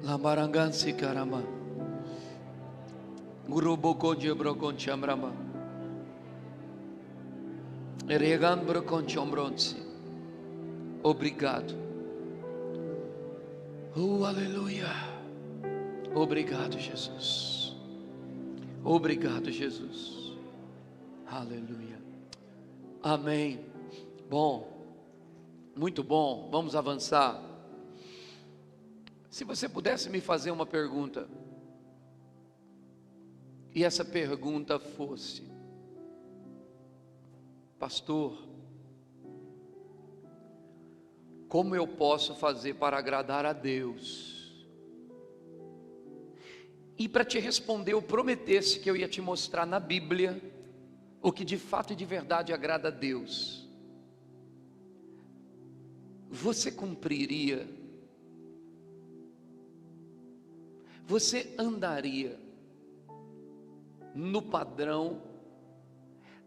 Lambarangansi karama. Guruboko jebrokon chamrama. Eregan com chombronsi. Obrigado. Oh, aleluia. Obrigado, Jesus. Obrigado, Jesus. Aleluia. Amém. Bom, muito bom. Vamos avançar. Se você pudesse me fazer uma pergunta, e essa pergunta fosse: pastor, como eu posso fazer para agradar a Deus? E para te responder, eu prometesse que eu ia te mostrar na Bíblia o que de fato e de verdade agrada a Deus. Você cumpriria? Você andaria no padrão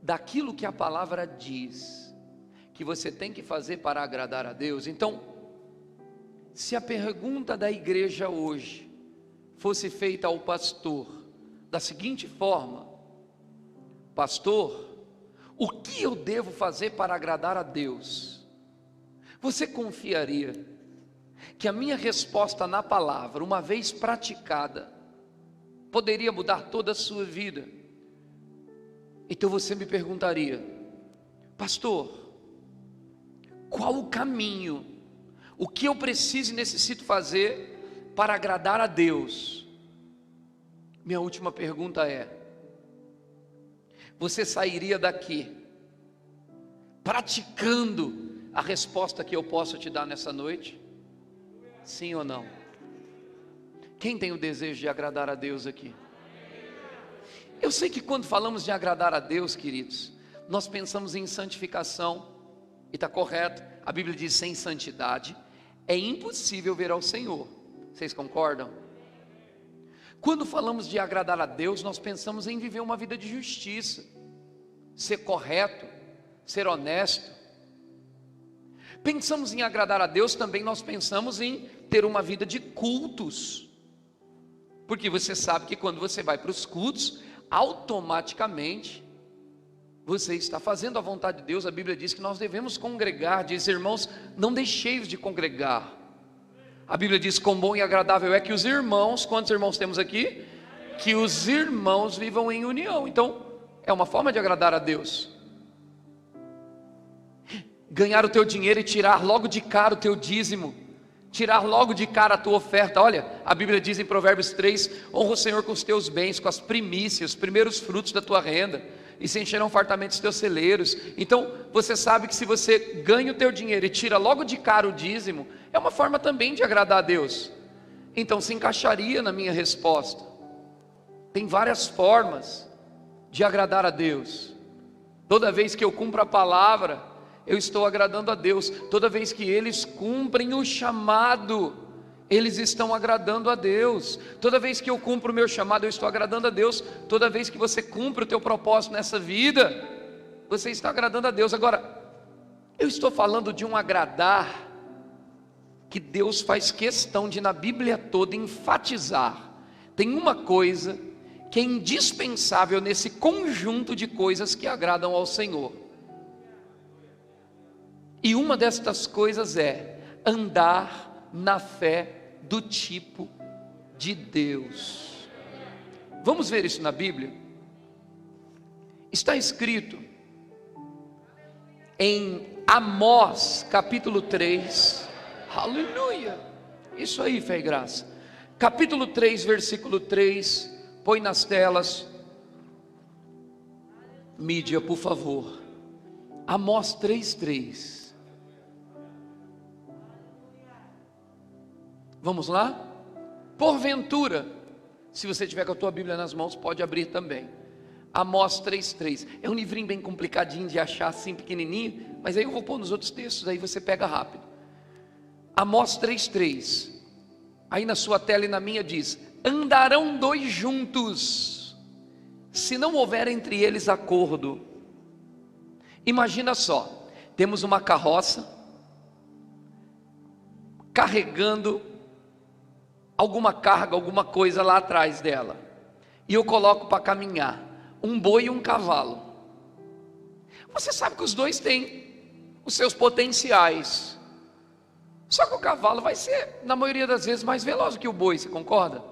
daquilo que a palavra diz que você tem que fazer para agradar a Deus? Então, se a pergunta da igreja hoje fosse feita ao pastor da seguinte forma: pastor, o que eu devo fazer para agradar a Deus? Você confiaria que a minha resposta na palavra, uma vez praticada, poderia mudar toda a sua vida? Então você me perguntaria: pastor, qual o caminho? O que eu preciso e necessito fazer para agradar a Deus? Minha última pergunta é: você sairia daqui praticando a resposta que eu posso te dar nessa noite? Sim ou não? Quem tem o desejo de agradar a Deus aqui? Eu sei que quando falamos de agradar a Deus, queridos, nós pensamos em santificação, e está correto. A Bíblia diz: sem santidade é impossível ver ao Senhor. Vocês concordam? Quando falamos de agradar a Deus, nós pensamos em viver uma vida de justiça, ser correto, ser honesto. Pensamos em agradar a Deus também, nós pensamos em ter uma vida de cultos, porque você sabe que quando você vai para os cultos, automaticamente você está fazendo a vontade de Deus. A Bíblia diz que nós devemos congregar, diz: irmãos, não deixeis de congregar. A Bíblia diz: quão bom e agradável é que os irmãos, quantos irmãos temos aqui? Que os irmãos vivam em união. Então, é uma forma de agradar a Deus. Ganhar o teu dinheiro e tirar logo de cara o teu dízimo, tirar logo de cara a tua oferta. Olha, a Bíblia diz em Provérbios 3: honra o Senhor com os teus bens, com as primícias, os primeiros frutos da tua renda, e se encherão fartamente os teus celeiros. Então, você sabe que se você ganha o teu dinheiro e tira logo de cara o dízimo, é uma forma também de agradar a Deus. Então, se encaixaria na minha resposta. Tem várias formas de agradar a Deus. Toda vez que eu cumpro a palavra, eu estou agradando a Deus. Toda vez que eles cumprem o chamado, eles estão agradando a Deus. Toda vez que eu cumpro o meu chamado, eu estou agradando a Deus. Toda vez que você cumpre o teu propósito nessa vida, você está agradando a Deus. Agora, eu estou falando de um agradar que Deus faz questão de, na Bíblia toda, enfatizar. Tem uma coisa que é indispensável nesse conjunto de coisas que agradam ao Senhor. E uma destas coisas é andar na fé do tipo de Deus. Vamos ver isso na Bíblia? Está escrito em Amós capítulo 3, aleluia, isso aí, fé e graça, capítulo 3, versículo 3, põe nas telas, mídia, por favor. Amós 3:3. Vamos lá? Porventura, se você tiver com a tua Bíblia nas mãos, pode abrir também. Amós 3:3. É um livrinho bem complicadinho de achar, assim pequenininho, mas aí eu vou pôr nos outros textos, aí você pega rápido. Amós 3:3. Aí na sua tela e na minha diz: andarão dois juntos, se não houver entre eles acordo. Imagina só, temos uma carroça carregando alguma carga, alguma coisa lá atrás dela, e eu coloco para caminhar um boi e um cavalo, você sabe que os dois têm os seus potenciais, só que o cavalo vai ser, na maioria das vezes, mais veloz do que o boi, você concorda?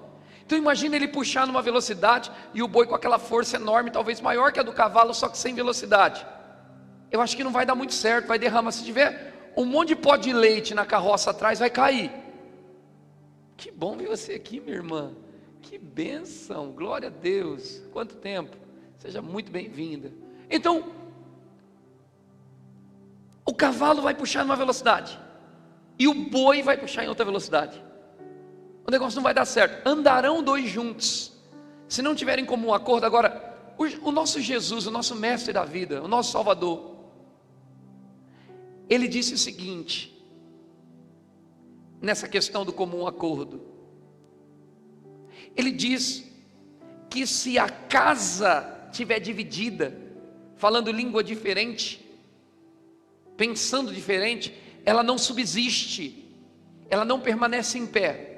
Então imagina ele puxar numa velocidade, e o boi com aquela força enorme, talvez maior que a do cavalo, só que sem velocidade. Eu acho que não vai dar muito certo, vai derramar. Se tiver um monte de pó de leite na carroça atrás, vai cair. Que bom ver você aqui, minha irmã, que bênção, glória a Deus, quanto tempo, seja muito bem-vinda. Então, o cavalo vai puxar numa velocidade, e o boi vai puxar em outra velocidade, o negócio não vai dar certo. Andarão dois juntos, se não tiverem comum acordo. Agora, o nosso Jesus, o nosso mestre da vida, o nosso Salvador, ele disse o seguinte, nessa questão do comum acordo, ele diz que se a casa estiver dividida, falando língua diferente, pensando diferente, ela não subsiste, ela não permanece em pé.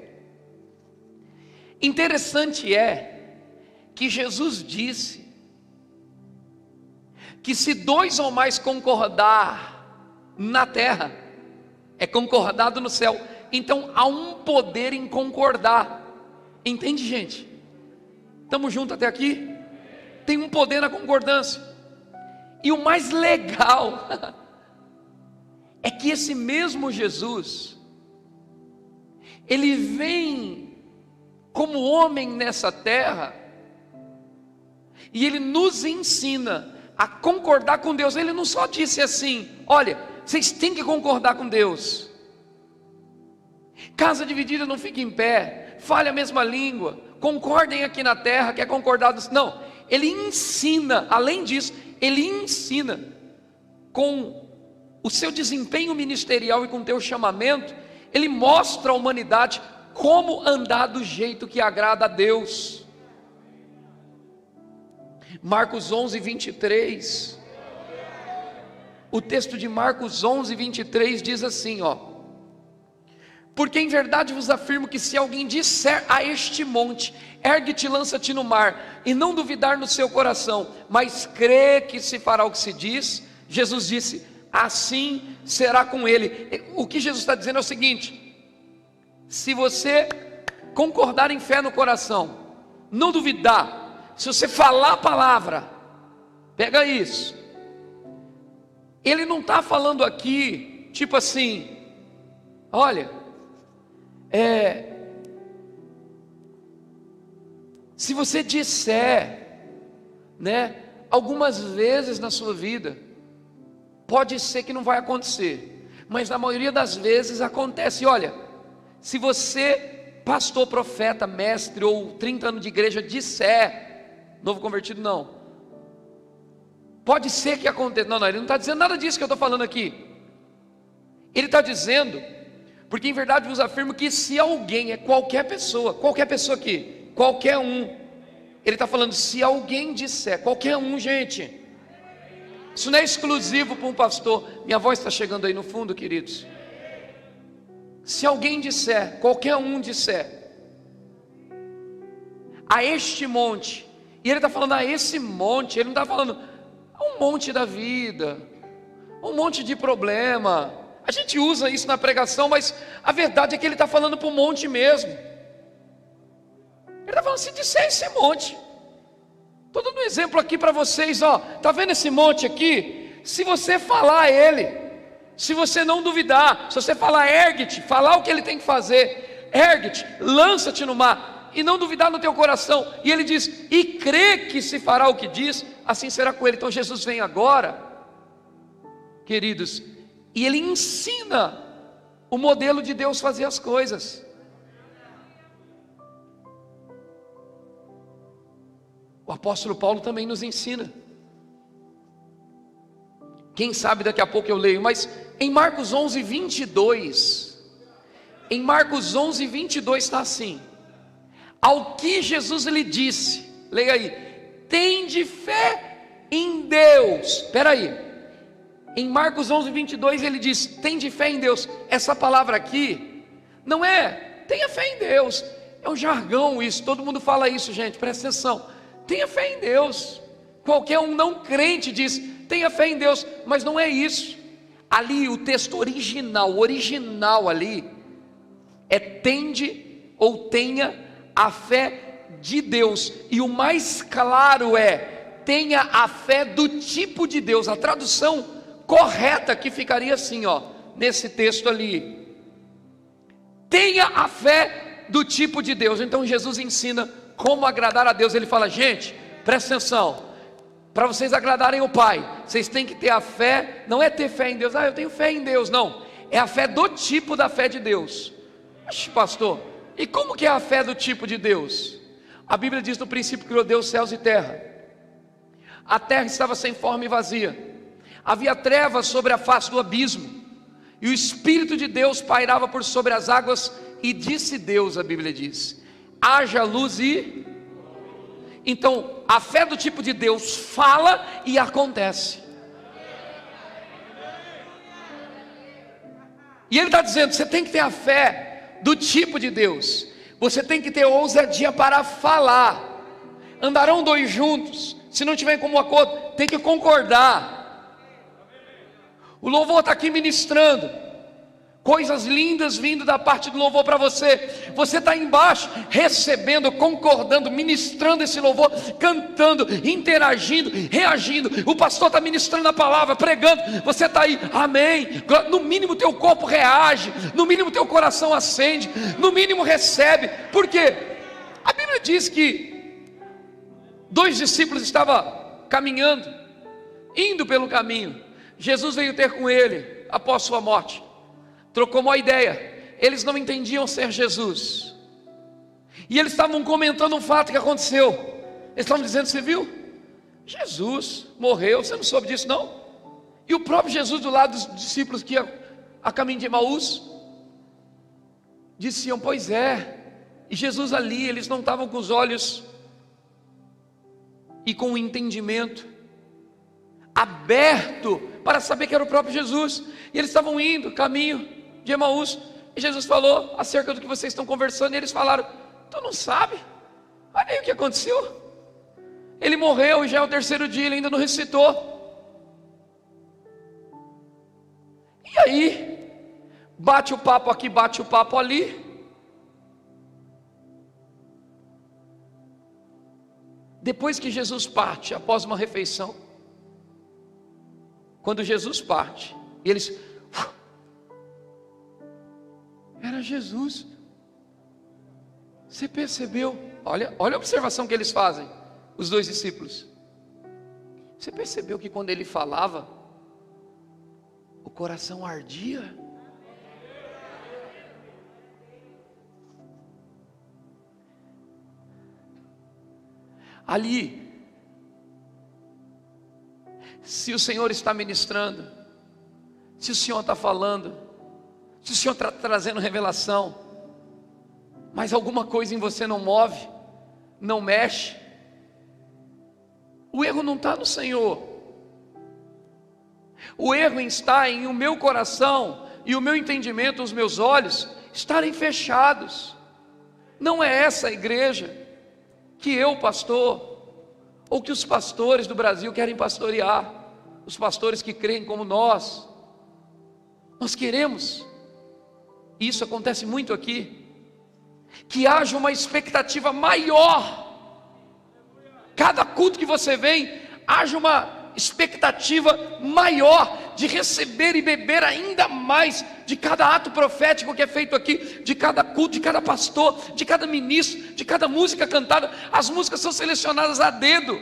Interessante é que Jesus disse que se dois ou mais concordar na terra, é concordado no céu. Então há um poder em concordar, entende, gente? Estamos juntos até aqui? Tem um poder na concordância. E o mais legal é que esse mesmo Jesus, ele vem como homem nessa terra, e ele nos ensina a concordar com Deus. Ele não só disse assim: olha, vocês têm que concordar com Deus, casa dividida não fica em pé, fale a mesma língua, concordem aqui na terra, que é concordado. Não, ele ensina, além disso, ele ensina com o seu desempenho ministerial e com o teu chamamento, ele mostra à humanidade como andar do jeito que agrada a Deus. Marcos 11, 23, o texto de Marcos 11, 23 diz assim, ó: porque em verdade vos afirmo que se alguém disser a este monte, ergue-te e lança-te no mar, e não duvidar no seu coração, mas crê que se fará o que se diz, Jesus disse, assim será com ele. O que Jesus está dizendo é o seguinte: se você concordar em fé no coração, não duvidar, se você falar a palavra, pega isso. Ele não está falando aqui, tipo assim, olha, se você disser, né, algumas vezes na sua vida, pode ser que não vai acontecer, mas na maioria das vezes acontece. Olha, se você, pastor, profeta, mestre ou 30 anos de igreja, disser, novo convertido não, pode ser que aconteça. Não, ele não está dizendo nada disso que eu estou falando aqui. Ele está dizendo, porque em verdade vos afirmo que se alguém, qualquer pessoa aqui, qualquer um, ele está falando, se alguém disser, qualquer um, gente, isso não é exclusivo para um pastor. Minha voz está chegando aí no fundo, queridos. Se alguém disser, qualquer um disser, a este monte, e ele está falando a esse monte, ele não está falando a um monte da vida, um monte de problema. A gente usa isso na pregação, mas a verdade é que ele está falando para o monte mesmo. Ele está falando, se disser esse monte, estou dando um exemplo aqui para vocês, ó, está vendo esse monte aqui? Se você falar a ele, se você não duvidar, se você falar ergue-te, falar o que ele tem que fazer, ergue-te, lança-te no mar, e não duvidar no teu coração, e ele diz, e crê que se fará o que diz, assim será com ele. Então Jesus vem agora, queridos, e ele ensina o modelo de Deus fazer as coisas. O apóstolo Paulo também nos ensina. Quem sabe daqui a pouco eu leio, mas em Marcos 11, 22, em Marcos 11, 22 está assim: ao que Jesus lhe disse, leia aí, tende fé em Deus. Espera aí, em Marcos 11, 22 ele diz, tende fé em Deus. Essa palavra aqui, não é tenha fé em Deus, É um jargão isso, todo mundo fala isso, gente, presta atenção. Tenha fé em Deus. Qualquer um não crente diz, tenha fé em Deus, mas não é isso. Ali o texto original ali, é tende ou tenha a fé de Deus. E o mais claro é, tenha a fé do tipo de Deus. A tradução correta que ficaria assim, ó, nesse texto ali. Tenha a fé do tipo de Deus. Então Jesus ensina como agradar a Deus. Ele fala, gente, presta atenção. Para vocês agradarem o Pai, vocês têm que ter a fé. Não é ter fé em Deus, eu tenho fé em Deus, não. É a fé do tipo da fé de Deus. Oxe, pastor, e como que é a fé do tipo de Deus? A Bíblia diz no princípio criou Deus céus e terra. A terra estava sem forma e vazia, havia trevas sobre a face do abismo, e o Espírito de Deus pairava por sobre as águas, e disse Deus, a Bíblia diz, haja luz e... Então, a fé do tipo de Deus fala e acontece. E ele está dizendo, você tem que ter a fé do tipo de Deus, você tem que ter ousadia para falar. Andarão dois juntos, se não tiver como acordo, tem que concordar. O louvor está aqui ministrando coisas lindas vindo da parte do louvor para você. Você está embaixo recebendo, concordando, ministrando esse louvor, cantando, interagindo, reagindo. O pastor está ministrando a palavra, pregando, você está aí, amém. No mínimo teu corpo reage, no mínimo teu coração acende, no mínimo recebe. Por quê? A Bíblia diz que 2 discípulos estavam caminhando, indo pelo caminho. Jesus veio ter com ele após sua morte. Trocou uma ideia. Eles não entendiam ser Jesus, e eles estavam comentando um fato que aconteceu. Eles estavam dizendo, você viu? Jesus morreu, você não soube disso não? E o próprio Jesus do lado dos discípulos que iam a caminho de Emaús, diziam, pois é. E Jesus ali, eles não estavam com os olhos e com o entendimento aberto para saber que era o próprio Jesus. E eles estavam indo caminho de Emaús, e Jesus falou acerca do que vocês estão conversando, e eles falaram, tu não sabe? Olha aí o que aconteceu. Ele morreu e já é o 3º dia, ele ainda não ressuscitou. E aí, bate o papo aqui, bate o papo ali. Depois que Jesus parte, após uma refeição, quando Jesus parte, e eles... Era Jesus. Você percebeu? Olha a observação que eles fazem, os 2 discípulos. Você percebeu que quando ele falava, o coração ardia? Ali, se o Senhor está ministrando, se o Senhor está falando, se o Senhor está trazendo revelação, mas alguma coisa em você não move, não mexe, o erro não está no Senhor. O erro está em o meu coração e o meu entendimento, os meus olhos estarem fechados. Não é essa a igreja que eu, pastor, ou que os pastores do Brasil querem pastorear. Os pastores que creem como nós queremos, e isso acontece muito aqui, que haja uma expectativa maior. Cada culto que você vem, haja uma expectativa maior de receber e beber ainda mais de cada ato profético que é feito aqui, de cada culto, de cada pastor, de cada ministro, de cada música cantada. As músicas são selecionadas a dedo,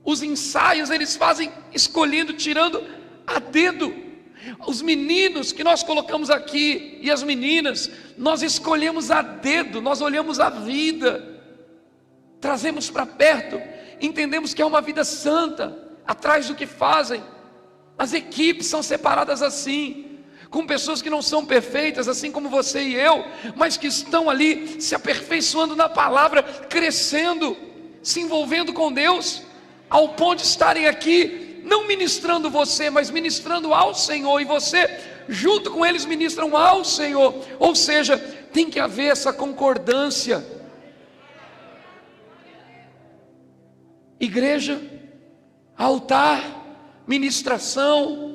os ensaios eles fazem escolhendo, tirando a dedo. Os meninos que nós colocamos aqui e as meninas, nós escolhemos a dedo, nós olhamos a vida, trazemos para perto, entendemos que é uma vida santa, atrás do que fazem. As equipes são separadas assim, com pessoas que não são perfeitas, assim como você e eu, mas que estão ali se aperfeiçoando na palavra, crescendo, se envolvendo com Deus, ao ponto de estarem aqui, não ministrando você, mas ministrando ao Senhor, e você junto com eles ministram ao Senhor. Ou seja, tem que haver essa concordância. Igreja, altar, ministração,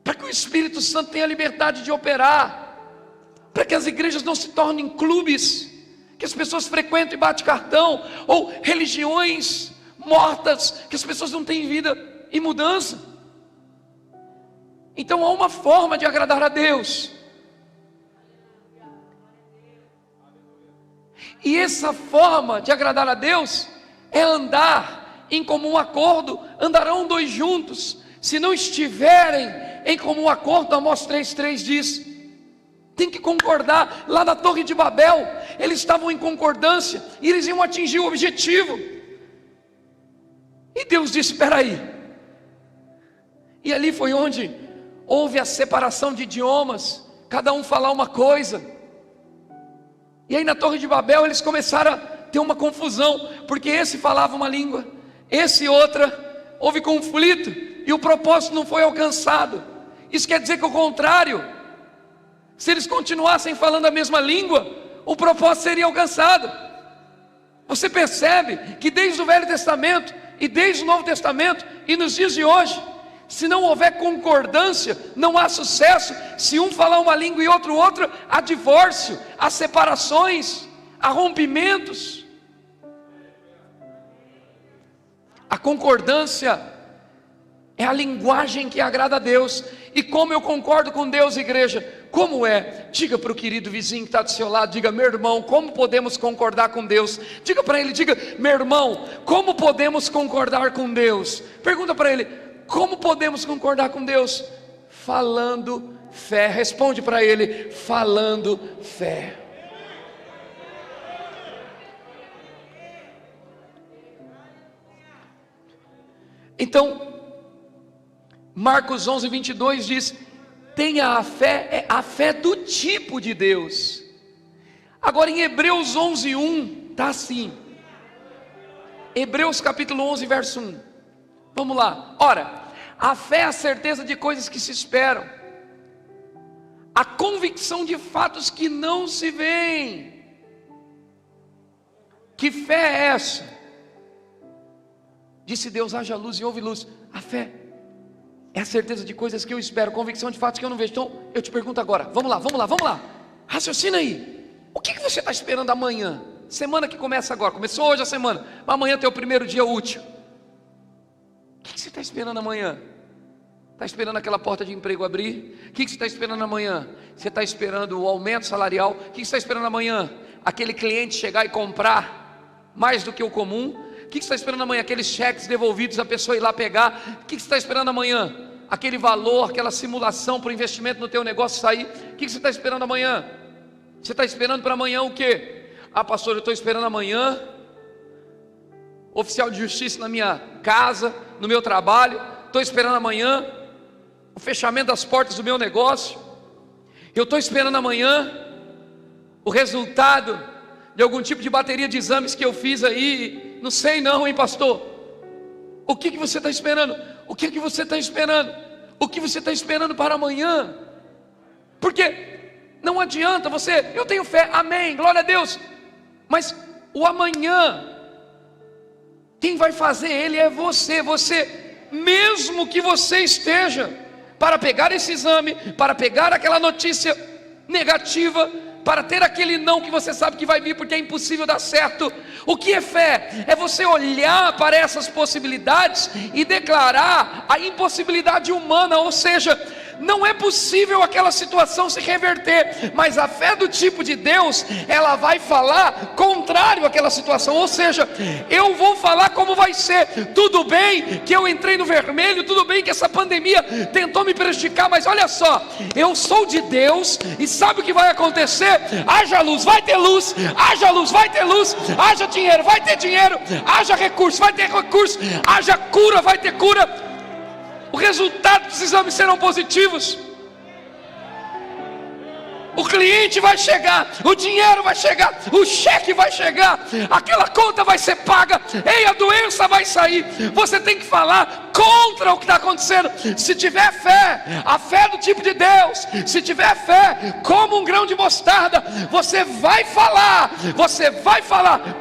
para que o Espírito Santo tenha liberdade de operar, para que as igrejas não se tornem clubes, que as pessoas frequentam e batem cartão, ou religiões mortas, que as pessoas não têm vida e mudança. Então há uma forma de agradar a Deus, e essa forma de agradar a Deus é andar em comum acordo. Andarão dois juntos, se não estiverem em comum acordo. Amós 3:3 diz, tem que concordar. Lá na Torre de Babel, eles estavam em concordância, e eles iam atingir o objetivo, e Deus disse, espera aí, e ali foi onde houve a separação de idiomas, cada um falar uma coisa, e aí na Torre de Babel eles começaram a ter uma confusão, porque esse falava uma língua, esse outra, houve conflito, e o propósito não foi alcançado. Isso quer dizer que o contrário, se eles continuassem falando a mesma língua, o propósito seria alcançado. Você percebe que desde o Velho Testamento, e desde o Novo Testamento, e nos dias de hoje, se não houver concordância, não há sucesso. Se um falar uma língua e outro outra, há divórcio, há separações, há rompimentos. A concordância é a linguagem que agrada a Deus. E como eu concordo com Deus, igreja? Como é? Diga para o querido vizinho que está do seu lado, diga, meu irmão, como podemos concordar com Deus? Diga para ele, diga, meu irmão, como podemos concordar com Deus? Pergunta para ele, como podemos concordar com Deus? Falando fé. Responde para ele, falando fé. Então, Marcos 11:22 diz, tenha a fé do tipo de Deus. Agora em Hebreus 11:1 está assim, Hebreus capítulo 11 verso 1, vamos lá. Ora, a fé é a certeza de coisas que se esperam, a convicção de fatos que não se veem. Que fé é essa? Disse Deus, haja luz e houve luz. A fé é a certeza de coisas que eu espero, convicção de fatos que eu não vejo. Então eu te pergunto agora, vamos lá, raciocina aí. O que você está esperando amanhã? Semana que começa agora, começou hoje a semana, mas amanhã é o teu primeiro dia útil. O que você está esperando amanhã? Está esperando aquela porta de emprego abrir? O que você está esperando amanhã? Você está esperando o aumento salarial? O que você está esperando amanhã? Aquele cliente chegar e comprar mais do que o comum? O que você está esperando amanhã? Aqueles cheques devolvidos, a pessoa ir lá pegar? O que você está esperando amanhã? Aquele valor, aquela simulação para o investimento no teu negócio sair? O que você está esperando amanhã? Você está esperando para amanhã o quê? Ah, pastor, eu estou esperando amanhã oficial de justiça na minha casa, no meu trabalho. Estou esperando amanhã o fechamento das portas do meu negócio. Eu estou esperando amanhã o resultado de algum tipo de bateria de exames que eu fiz aí. Não sei não, hein, pastor? O que você está esperando? O que você está esperando? O que você está esperando para amanhã? Porque não adianta você, eu tenho fé, amém, glória a Deus, mas o amanhã, quem vai fazer ele é você. Mesmo que você esteja para pegar esse exame, para pegar aquela notícia negativa, para ter aquele não que você sabe que vai vir porque é impossível dar certo. O que é fé? É você olhar para essas possibilidades e declarar a impossibilidade humana, ou seja, não é possível aquela situação se reverter, mas a fé do tipo de Deus, ela vai falar contrário àquela situação, ou seja, eu vou falar como vai ser. Tudo bem que eu entrei no vermelho, tudo bem que essa pandemia tentou me prejudicar, mas olha só, eu sou de Deus, e sabe o que vai acontecer? Haja luz, vai ter luz, haja luz, vai ter luz, haja dinheiro, vai ter dinheiro, haja recurso, vai ter recurso, haja cura, vai ter cura. O resultado dos exames serão positivos. O cliente vai chegar, o dinheiro vai chegar, o cheque vai chegar, aquela conta vai ser paga, ei, a doença vai sair. Você tem que falar contra o que está acontecendo. Se tiver fé, a fé do tipo de Deus, se tiver fé como um grão de mostarda, você vai falar,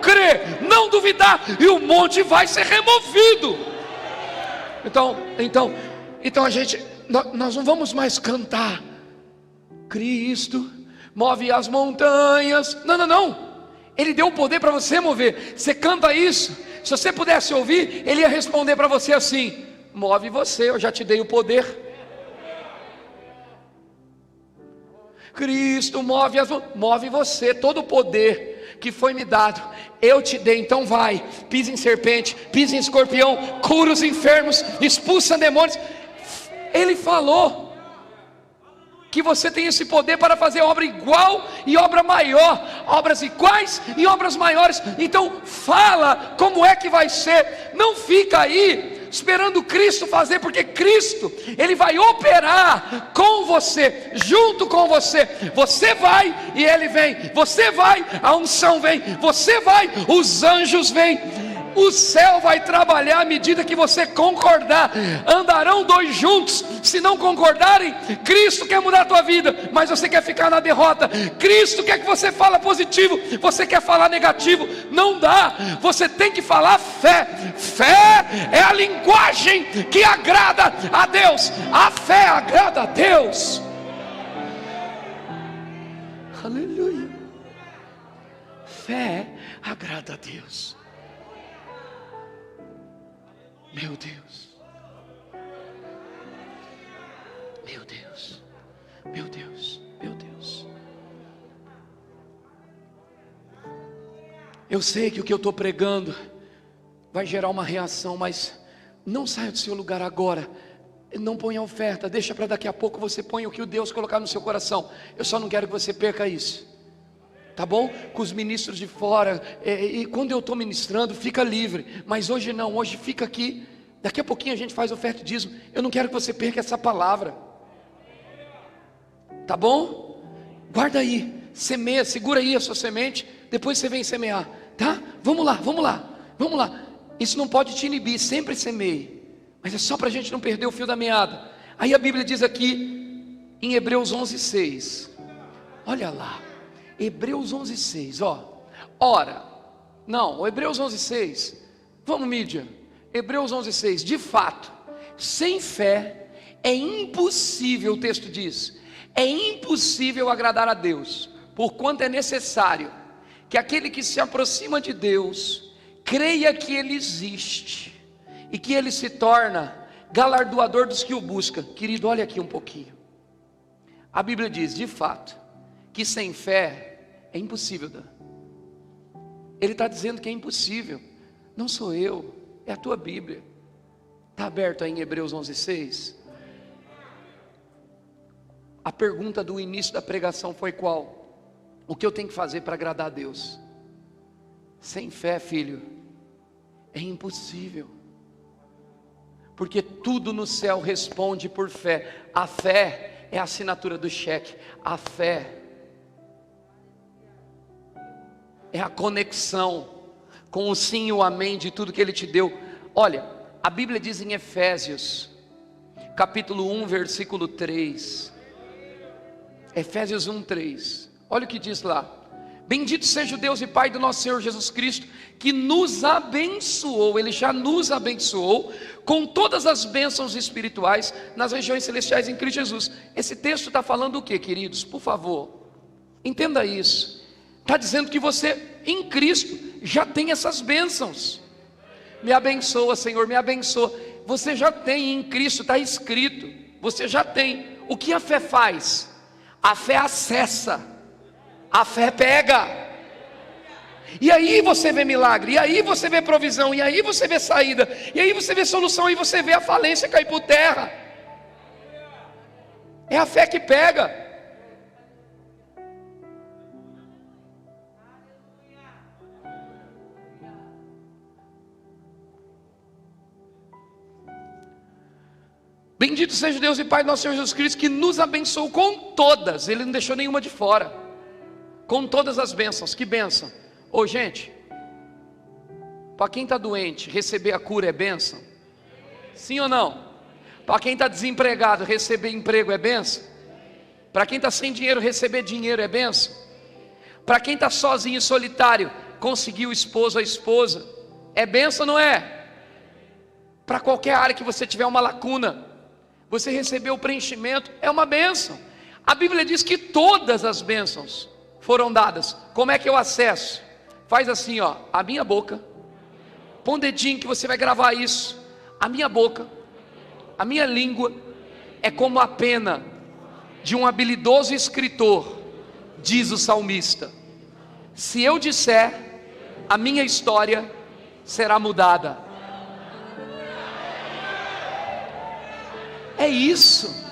crer, não duvidar, e o monte vai ser removido. Então a gente, nós não vamos mais cantar Cristo move as montanhas. Não. Ele deu o poder para você mover. Você canta isso. Se você pudesse ouvir, ele ia responder para você assim: move você, eu já te dei o poder. Cristo move você, todo o poder que foi me dado, eu te dei. Então vai, pisa em serpente, pisa em escorpião, cura os enfermos, expulsa demônios. Ele falou que você tem esse poder para fazer obra igual e obra maior, obras iguais e obras maiores. Então fala como é que vai ser. Não fica aí esperando Cristo fazer, porque Cristo, Ele vai operar com você, junto com você. Você vai e Ele vem, você vai, a unção vem, você vai, os anjos vêm. O céu vai trabalhar à medida que você concordar. Andarão dois juntos, se não concordarem. Cristo quer mudar a tua vida, mas você quer ficar na derrota. Cristo quer que você fale positivo, você quer falar negativo. Não dá, você tem que falar fé. Fé é a linguagem que agrada a Deus. A fé agrada a Deus. Aleluia. Fé agrada a Deus. Meu Deus, meu Deus, meu Deus, meu Deus. Eu sei que o que eu estou pregando vai gerar uma reação, mas não saia do seu lugar agora. Não ponha oferta, deixa para daqui a pouco você põe o que o Deus colocar no seu coração. Eu só não quero que você perca isso. Tá bom? Com os ministros de fora, e quando eu estou ministrando, fica livre, mas hoje não, hoje fica aqui, daqui a pouquinho a gente faz oferta e dízimo. Eu não quero que você perca essa palavra, tá bom? Guarda aí, semeia, segura aí a sua semente, depois você vem semear, tá? Vamos lá, isso não pode te inibir, sempre semeie, mas é só para a gente não perder o fio da meada. Aí a Bíblia diz aqui, em Hebreus 11:6, olha lá, Hebreus 11:6, Hebreus 11:6, vamos mídia, Hebreus 11:6, de fato, sem fé é impossível, o texto diz, é impossível agradar a Deus, porquanto é necessário que aquele que se aproxima de Deus, creia que Ele existe, e que Ele se torna galardoador dos que o buscam. Querido, olha aqui um pouquinho, a Bíblia diz, de fato, que sem fé é impossível dar. Ele está dizendo que é impossível. Não sou eu, é a tua Bíblia. Está aberto aí em Hebreus 11:6. A pergunta do início da pregação foi qual? O que eu tenho que fazer para agradar a Deus? Sem fé, filho, é impossível, porque tudo no céu responde por fé. A fé é a assinatura do cheque. A fé é a conexão com o sim e o amém de tudo que Ele te deu. Olha, a Bíblia diz em Efésios, capítulo 1, versículo 3, Efésios 1:3, olha o que diz lá: bendito seja o Deus e Pai do nosso Senhor Jesus Cristo, que nos abençoou, Ele já nos abençoou, com todas as bênçãos espirituais, nas regiões celestiais em Cristo Jesus. Esse texto está falando o que, queridos? Por favor, entenda isso. Está dizendo que você, em Cristo, já tem essas bênçãos. Me abençoa, Senhor, me abençoa. Você já tem em Cristo, está escrito. Você já tem. O que a fé faz? A fé acessa, a fé pega. E aí você vê milagre, e aí você vê provisão, e aí você vê saída, e aí você vê solução, e você vê a falência cair por terra. É a fé que pega. Bendito seja Deus e Pai do nosso Senhor Jesus Cristo, que nos abençoou com todas, Ele não deixou nenhuma de fora, com todas as bênçãos. Que bênção! Ô gente, para quem está doente, receber a cura é bênção? Sim ou não? Para quem está desempregado, receber emprego é bênção. Para quem está sem dinheiro, receber dinheiro é bênção. Para quem está sozinho e solitário, conseguir o esposo ou a esposa é bênção, não é? Para qualquer área que você tiver uma lacuna, você receber o preenchimento é uma bênção. A Bíblia diz que todas as bênçãos foram dadas. Como é que eu acesso? Faz assim, ó, a minha boca. Põe um dedinho que você vai gravar isso. A minha boca, a minha língua é como a pena de um habilidoso escritor, diz o salmista. Se eu disser, a minha história será mudada. É isso.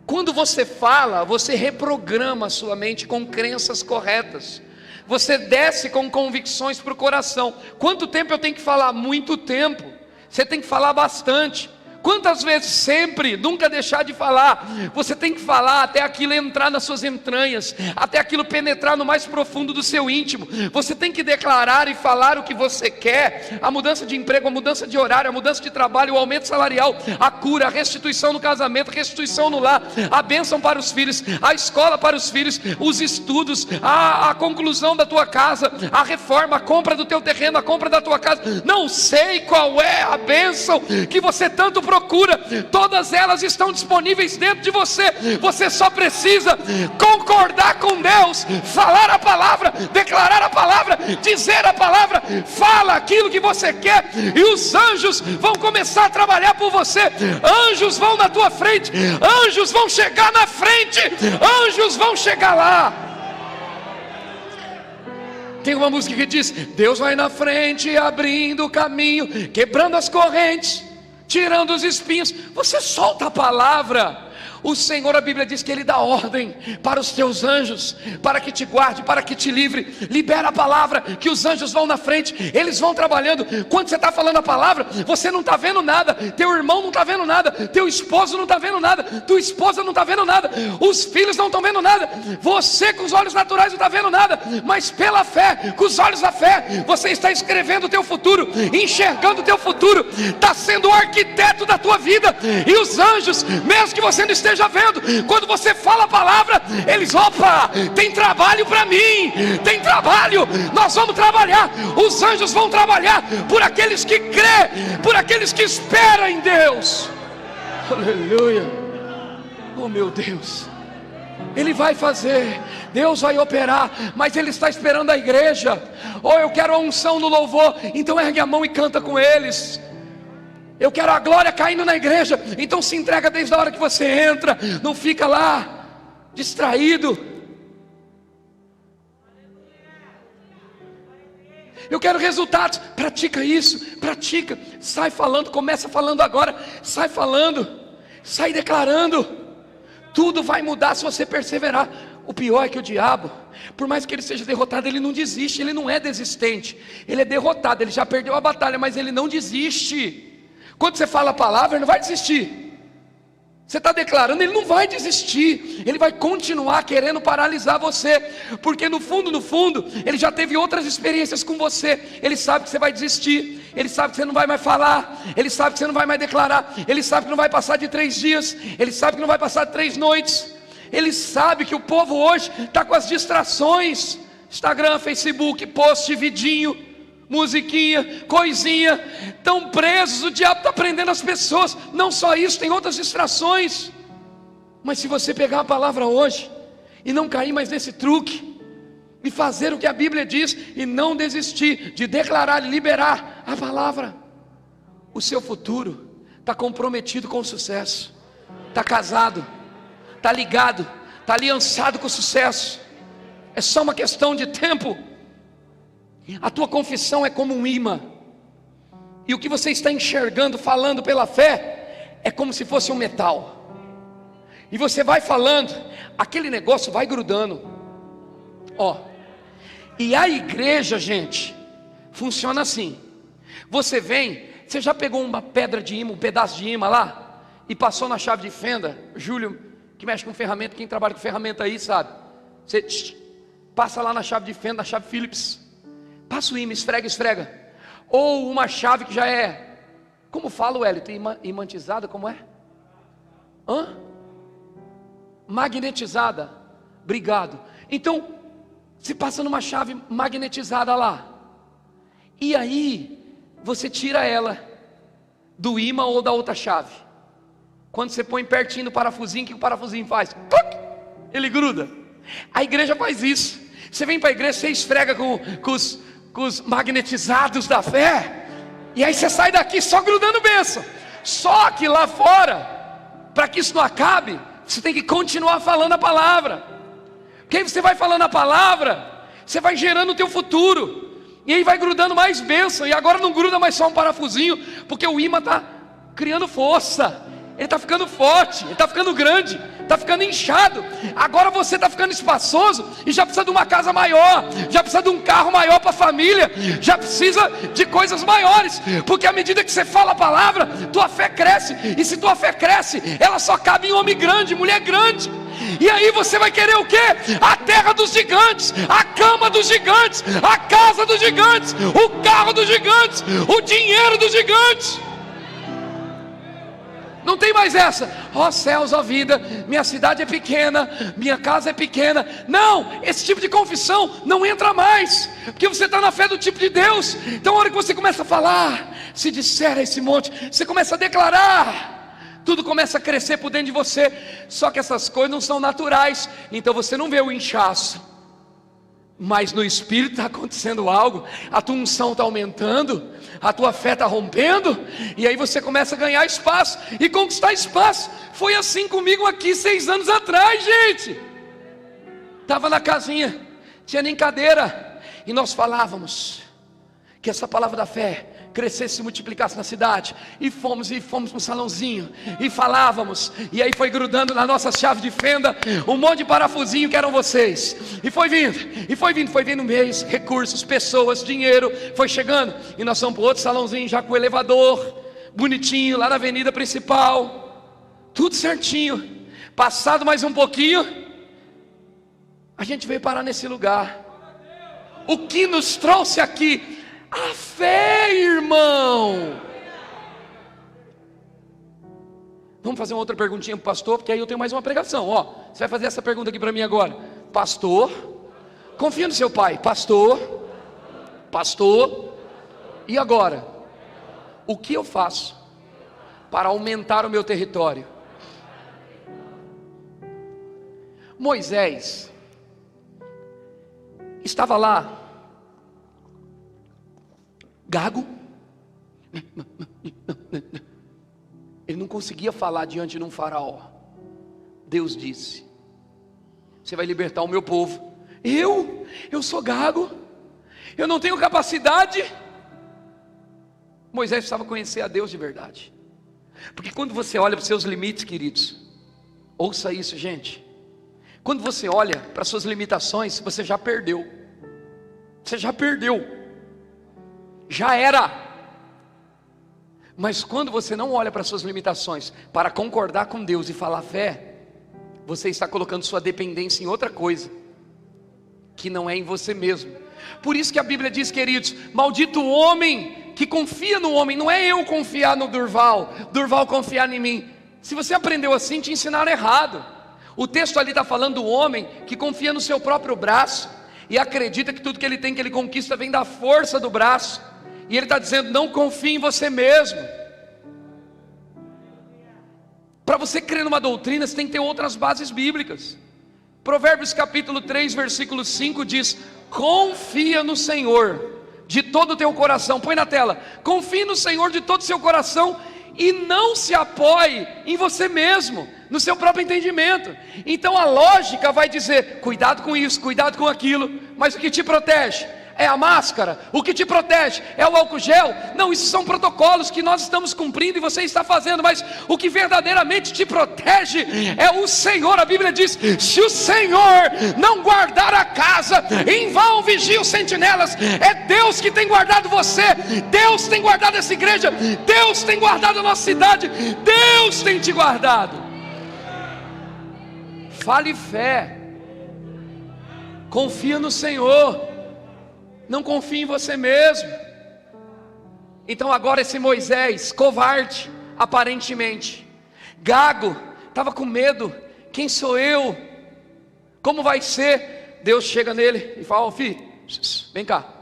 Quando você fala, você reprograma a sua mente com crenças corretas. Você desce com convicções para o coração. Quanto tempo eu tenho que falar? Muito tempo. Você tem que falar bastante. Quantas vezes? Sempre, nunca deixar de falar. Você tem que falar até aquilo entrar nas suas entranhas, até aquilo penetrar no mais profundo do seu íntimo. Você tem que declarar e falar o que você quer. A mudança de emprego, a mudança de horário, a mudança de trabalho, o aumento salarial, a cura, a restituição no casamento, a restituição no lar, a bênção para os filhos, a escola para os filhos, os estudos, a conclusão da tua casa, a reforma, a compra do teu terreno, a compra da tua casa. Não sei qual é a bênção que você tanto procura, todas elas estão disponíveis dentro de você. Você só precisa concordar com Deus, falar a palavra, declarar a palavra, dizer a palavra. Fala aquilo que você quer e os anjos vão começar a trabalhar por você. Anjos vão na tua frente, anjos vão chegar na frente, anjos vão chegar lá. Tem uma música que diz: Deus vai na frente, abrindo o caminho, quebrando as correntes, tirando os espinhos. Você solta a palavra. O Senhor, a Bíblia diz que Ele dá ordem para os teus anjos, para que te guarde, para que te livre. Libera a palavra, que os anjos vão na frente, eles vão trabalhando. Quando você está falando a palavra, você não está vendo nada, teu irmão não está vendo nada, teu esposo não está vendo nada, tua esposa não está vendo nada, os filhos não estão vendo nada, você com os olhos naturais não está vendo nada, mas pela fé, com os olhos da fé, você está escrevendo o teu futuro, enxergando o teu futuro, está sendo o arquiteto da tua vida. E os anjos, mesmo que você não esteja vendo, quando você fala a palavra, eles: opa, tem trabalho para mim, tem trabalho, nós vamos trabalhar. Os anjos vão trabalhar por aqueles que crê, por aqueles que esperam em Deus. Aleluia. Oh meu Deus, Ele vai fazer, Deus vai operar, mas Ele está esperando a igreja. Oh, eu quero a unção no louvor, então ergue a mão e canta com eles. Eu quero a glória caindo na igreja, então se entrega desde a hora que você entra, não fica lá distraído. Eu quero resultados, pratica isso, pratica, sai falando, começa falando agora, sai falando, sai declarando, tudo vai mudar se você perseverar. O pior é que o diabo, por mais que ele seja derrotado, ele não desiste, ele não é desistente, ele é derrotado, ele já perdeu a batalha, mas ele não desiste. Quando você fala a palavra, ele não vai desistir. Você está declarando, ele não vai desistir. Ele vai continuar querendo paralisar você, porque no fundo, ele já teve outras experiências com você. Ele sabe que você vai desistir, ele sabe que você não vai mais falar, ele sabe que você não vai mais declarar, ele sabe que não vai passar de 3 dias, ele sabe que não vai passar de 3 noites. Ele sabe que o povo hoje está com as distrações, Instagram, Facebook, post, vidinho, musiquinha, coisinha, estão presos. O diabo está prendendo as pessoas. Não só isso, tem outras distrações. Mas se você pegar a palavra hoje e não cair mais nesse truque, e fazer o que a Bíblia diz, e não desistir de declarar e liberar a palavra, o seu futuro está comprometido com o sucesso. Está casado, está ligado, está aliançado com o sucesso. É só uma questão de tempo. A tua confissão é como um imã, e o que você está enxergando, falando pela fé, é como se fosse um metal, e você vai falando, aquele negócio vai grudando. E a igreja, gente, funciona assim. Você vem, você já pegou uma pedra de imã, um pedaço de imã lá, e passou na chave de fenda? Júlio, que mexe com ferramenta, quem trabalha com ferramenta aí sabe, você passa lá na chave de fenda, na chave Phillips, passa o imã, esfrega. Ou uma chave que já é Como fala o Wellington? Imantizada, como é? Magnetizada. Obrigado. Então, se passa numa chave magnetizada lá, e aí você tira ela do ímã ou da outra chave. Quando você põe pertinho do parafusinho, o que o parafusinho faz? Ele gruda. A igreja faz isso. Você vem para a igreja, você esfrega com os magnetizados da fé, e aí você sai daqui só grudando bênção. Só que lá fora, para que isso não acabe, você tem que continuar falando a palavra. Porque aí você vai falando a palavra, você vai gerando o teu futuro, e aí vai grudando mais bênção. E agora não gruda mais só um parafusinho, porque o imã está criando força, ele está ficando forte, ele está ficando grande, está ficando inchado. Agora você está ficando espaçoso e já precisa de uma casa maior, já precisa de um carro maior para a família, já precisa de coisas maiores, porque à medida que você fala a palavra, tua fé cresce. E se tua fé cresce, ela só cabe em homem grande, mulher grande. E aí você vai querer o quê? A terra dos gigantes, a cama dos gigantes, a casa dos gigantes, o carro dos gigantes, o dinheiro dos gigantes. Não tem mais essa, ó céus, ó vida, minha cidade é pequena, minha casa é pequena. Não, esse tipo de confissão não entra mais, porque você está na fé do tipo de Deus. Então a hora que você começa a falar, se disser a esse monte, você começa a declarar, tudo começa a crescer por dentro de você. Só que essas coisas não são naturais, então você não vê o inchaço, mas no Espírito está acontecendo algo. A tua unção está aumentando, a tua fé está rompendo, e aí você começa a ganhar espaço e conquistar espaço. Foi assim comigo aqui 6 anos atrás, gente. Estava na casinha, tinha nem cadeira, e nós falávamos que essa palavra da fé crescesse e se multiplicasse na cidade, e fomos para um salãozinho, e falávamos, e aí foi grudando na nossa chave de fenda um monte de parafusinho que eram vocês, e foi vindo mês, recursos, pessoas, dinheiro, foi chegando, e nós fomos para outro salãozinho já com elevador, bonitinho, lá na avenida principal, tudo certinho. Passado mais um pouquinho, a gente veio parar nesse lugar. O que nos trouxe aqui? A fé, irmão. Vamos fazer uma outra perguntinha para o pastor, porque aí eu tenho mais uma pregação. Ó, você vai fazer essa pergunta aqui para mim agora. Pastor, confia no seu pai. Pastor, e agora? O que eu faço para aumentar o meu território? Moisés estava lá, gago, ele não conseguia falar diante de um faraó. Deus disse: você vai libertar o meu povo. Eu sou gago, eu não tenho capacidade. Moisés precisava conhecer a Deus de verdade, porque quando você olha para os seus limites, queridos, ouça isso, gente, quando você olha para as suas limitações, você já perdeu, já era. Mas quando você não olha para as suas limitações para concordar com Deus e falar fé, você está colocando sua dependência em outra coisa, que não é em você mesmo. Por isso que a Bíblia diz, queridos, maldito o homem que confia no homem. Não é eu confiar no Durval confiar em mim. Se você aprendeu assim, te ensinaram errado. O texto ali está falando do homem que confia no seu próprio braço e acredita que tudo que ele tem, que ele conquista, vem da força do braço. E ele está dizendo: não confie em você mesmo. Para você crer numa doutrina, você tem que ter outras bases bíblicas. Provérbios capítulo 3, versículo 5 diz: confia no Senhor de todo o teu coração. Põe na tela: confie no Senhor de todo o seu coração e não se apoie em você mesmo, no seu próprio entendimento. Então a lógica vai dizer: cuidado com isso, cuidado com aquilo. Mas o que te protege é a máscara, o que te protege é o álcool gel. Não, isso são protocolos que nós estamos cumprindo e você está fazendo, mas o que verdadeiramente te protege é o Senhor. A Bíblia diz: se o Senhor não guardar a casa, em vão vigiam os sentinelas. É Deus que tem guardado você, Deus tem guardado essa igreja, Deus tem guardado a nossa cidade, Deus tem te guardado. Fale fé, confia no Senhor, não confie em você mesmo. Então agora esse Moisés, covarde, aparentemente, gago, estava com medo. Quem sou eu? Como vai ser? Deus chega nele e fala: filho, vem cá,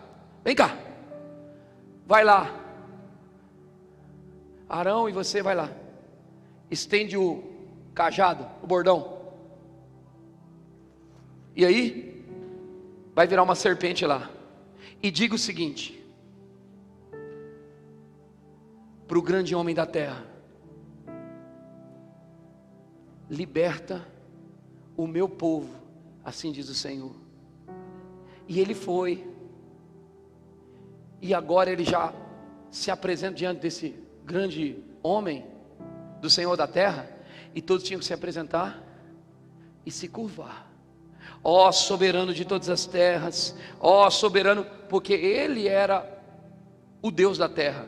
vai lá, Arão, e você vai lá, estende o cajado, o bordão, e aí vai virar uma serpente lá, e diga o seguinte para o grande homem da terra: liberta o meu povo, assim diz o Senhor. E ele foi, e agora ele já se apresenta diante desse grande homem do Senhor da terra, e todos tinham que se apresentar e se curvar. Ó soberano de todas as terras, ó soberano, porque ele era o Deus da terra.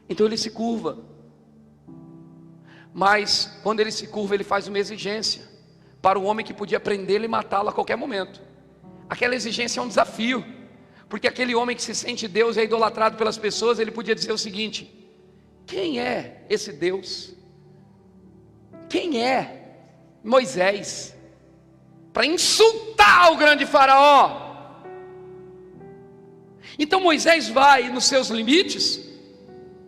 Então ele se curva, mas quando ele se curva, ele faz uma exigência para o homem que podia prendê-lo e matá-lo a qualquer momento. Aquela exigência é um desafio, porque aquele homem que se sente Deus e é idolatrado pelas pessoas, ele podia dizer o seguinte: quem é esse Deus? Quem é Moisés para insultar o grande faraó? Então Moisés vai nos seus limites?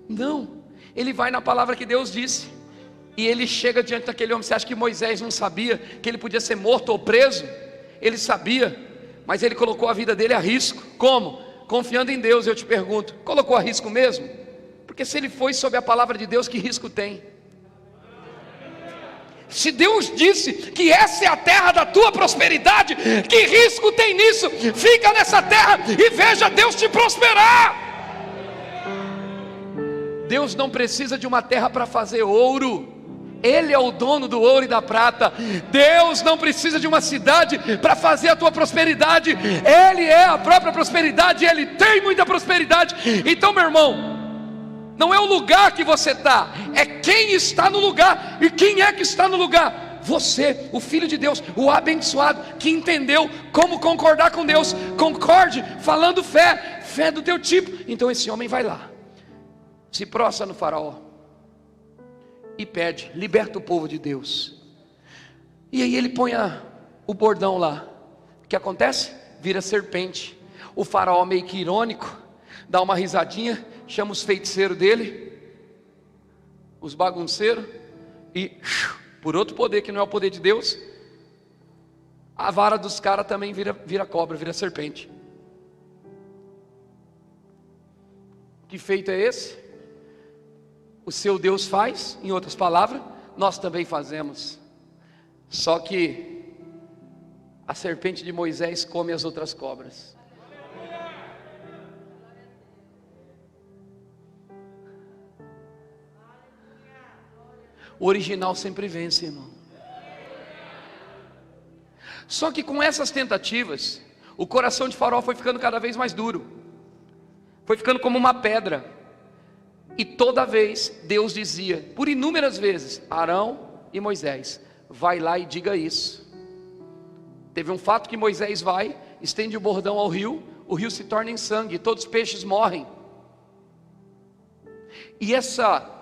Não, ele vai na palavra que Deus disse. E ele chega diante daquele homem. Você acha que Moisés não sabia que ele podia ser morto ou preso? Ele sabia, mas ele colocou a vida dele a risco. Como? Confiando em Deus. Eu te pergunto, colocou a risco mesmo? Porque se ele foi sob a palavra de Deus, que risco tem? Se Deus disse que essa é a terra da tua prosperidade, que risco tem nisso? Fica nessa terra e veja Deus te prosperar. Deus não precisa de uma terra para fazer ouro. Ele é o dono do ouro e da prata. Deus não precisa de uma cidade para fazer a tua prosperidade. Ele é a própria prosperidade. Ele tem muita prosperidade. Então, meu irmão, não é o lugar que você está, é quem está no lugar. E quem é que está no lugar? Você, o Filho de Deus, o abençoado, que entendeu como concordar com Deus. Concorde falando fé, fé do teu tipo. Então esse homem vai lá, se prostra no faraó e pede: liberta o povo de Deus. E aí ele põe o bordão lá. O que acontece? Vira serpente. O faraó, meio que irônico, dá uma risadinha, chama os feiticeiros dele, os bagunceiros, e por outro poder que não é o poder de Deus, a vara dos caras também vira cobra, vira serpente. Que feito é esse? O seu Deus faz, em outras palavras, nós também fazemos. Só que a serpente de Moisés come as outras cobras. O original sempre vence, irmão. Só que com essas tentativas, o coração de Faraó foi ficando cada vez mais duro, foi ficando como uma pedra. E toda vez Deus dizia, por inúmeras vezes: Arão e Moisés, vai lá e diga isso. Teve um fato que Moisés vai, estende o bordão ao rio, o rio se torna em sangue, todos os peixes morrem. E essa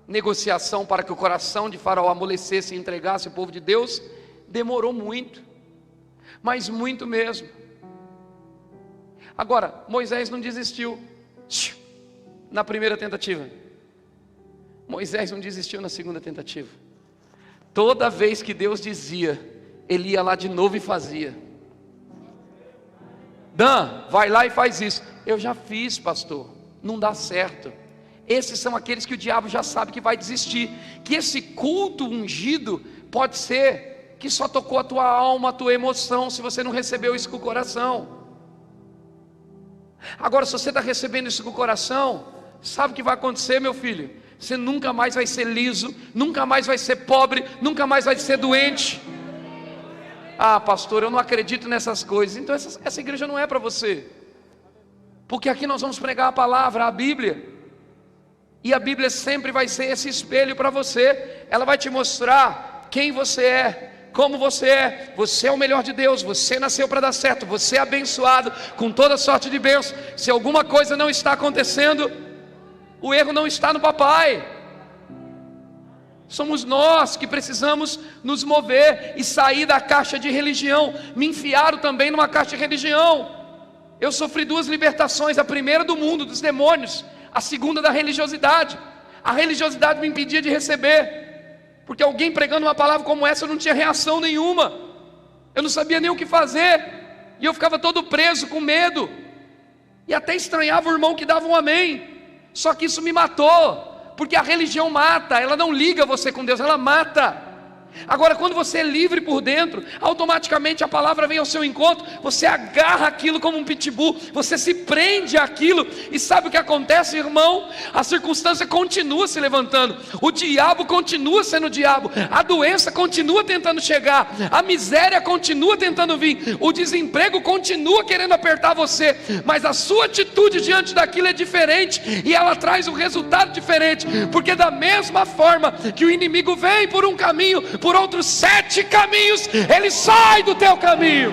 negociação para que o coração de Faraó amolecesse e entregasse o povo de Deus, demorou muito, mas muito mesmo. Agora, Moisés não desistiu na primeira tentativa, Moisés não desistiu na segunda tentativa. Toda vez que Deus dizia, ele ia lá de novo e fazia. Dan, vai lá e faz isso. Eu já fiz, pastor, não dá certo. Esses são aqueles que o diabo já sabe que vai desistir, que esse culto ungido pode ser que só tocou a tua alma, a tua emoção, se você não recebeu isso com o coração. Agora, se você está recebendo isso com o coração, sabe o que vai acontecer, meu filho? Você nunca mais vai ser liso, nunca mais vai ser pobre, nunca mais vai ser doente. Ah, pastor, eu não acredito nessas coisas. Então essa igreja não é para você, porque aqui nós vamos pregar a palavra, a Bíblia, e a Bíblia sempre vai ser esse espelho para você. Ela vai te mostrar quem você é, como você é o melhor de Deus, você nasceu para dar certo, você é abençoado com toda sorte de bênçãos. Se alguma coisa não está acontecendo, o erro não está no papai. Somos nós que precisamos nos mover e sair da caixa de religião. Me enfiaram também numa caixa de religião. Eu sofri 2 libertações, a primeira do mundo, dos demônios, a segunda da religiosidade. A religiosidade me impedia de receber, porque alguém pregando uma palavra como essa, eu não tinha reação nenhuma, eu não sabia nem o que fazer, e eu ficava todo preso, com medo, e até estranhava o irmão que dava um amém. Só que isso me matou, porque a religião mata, ela não liga você com Deus, ela mata. Agora, quando você é livre por dentro, automaticamente a palavra vem ao seu encontro, você agarra aquilo como um pitbull, você se prende àquilo, e sabe o que acontece, irmão? A circunstância continua se levantando, o diabo continua sendo o diabo, a doença continua tentando chegar, a miséria continua tentando vir, o desemprego continua querendo apertar você, mas a sua atitude diante daquilo é diferente, e ela traz um resultado diferente, porque da mesma forma que o inimigo vem por um caminho, por outros 7 caminhos, ele sai do teu caminho,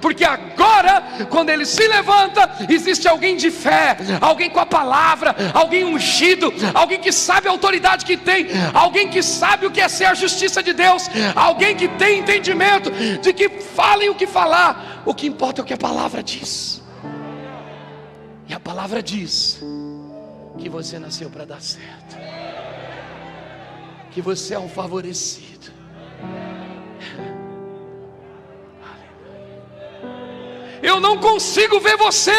porque agora, quando ele se levanta, existe alguém de fé, alguém com a palavra, alguém ungido, alguém que sabe a autoridade que tem, alguém que sabe o que é ser a justiça de Deus, alguém que tem entendimento de que falem o que falar, o que importa é o que a palavra diz, e a palavra diz que você nasceu para dar certo, que você é um favorecido. Eu não consigo ver você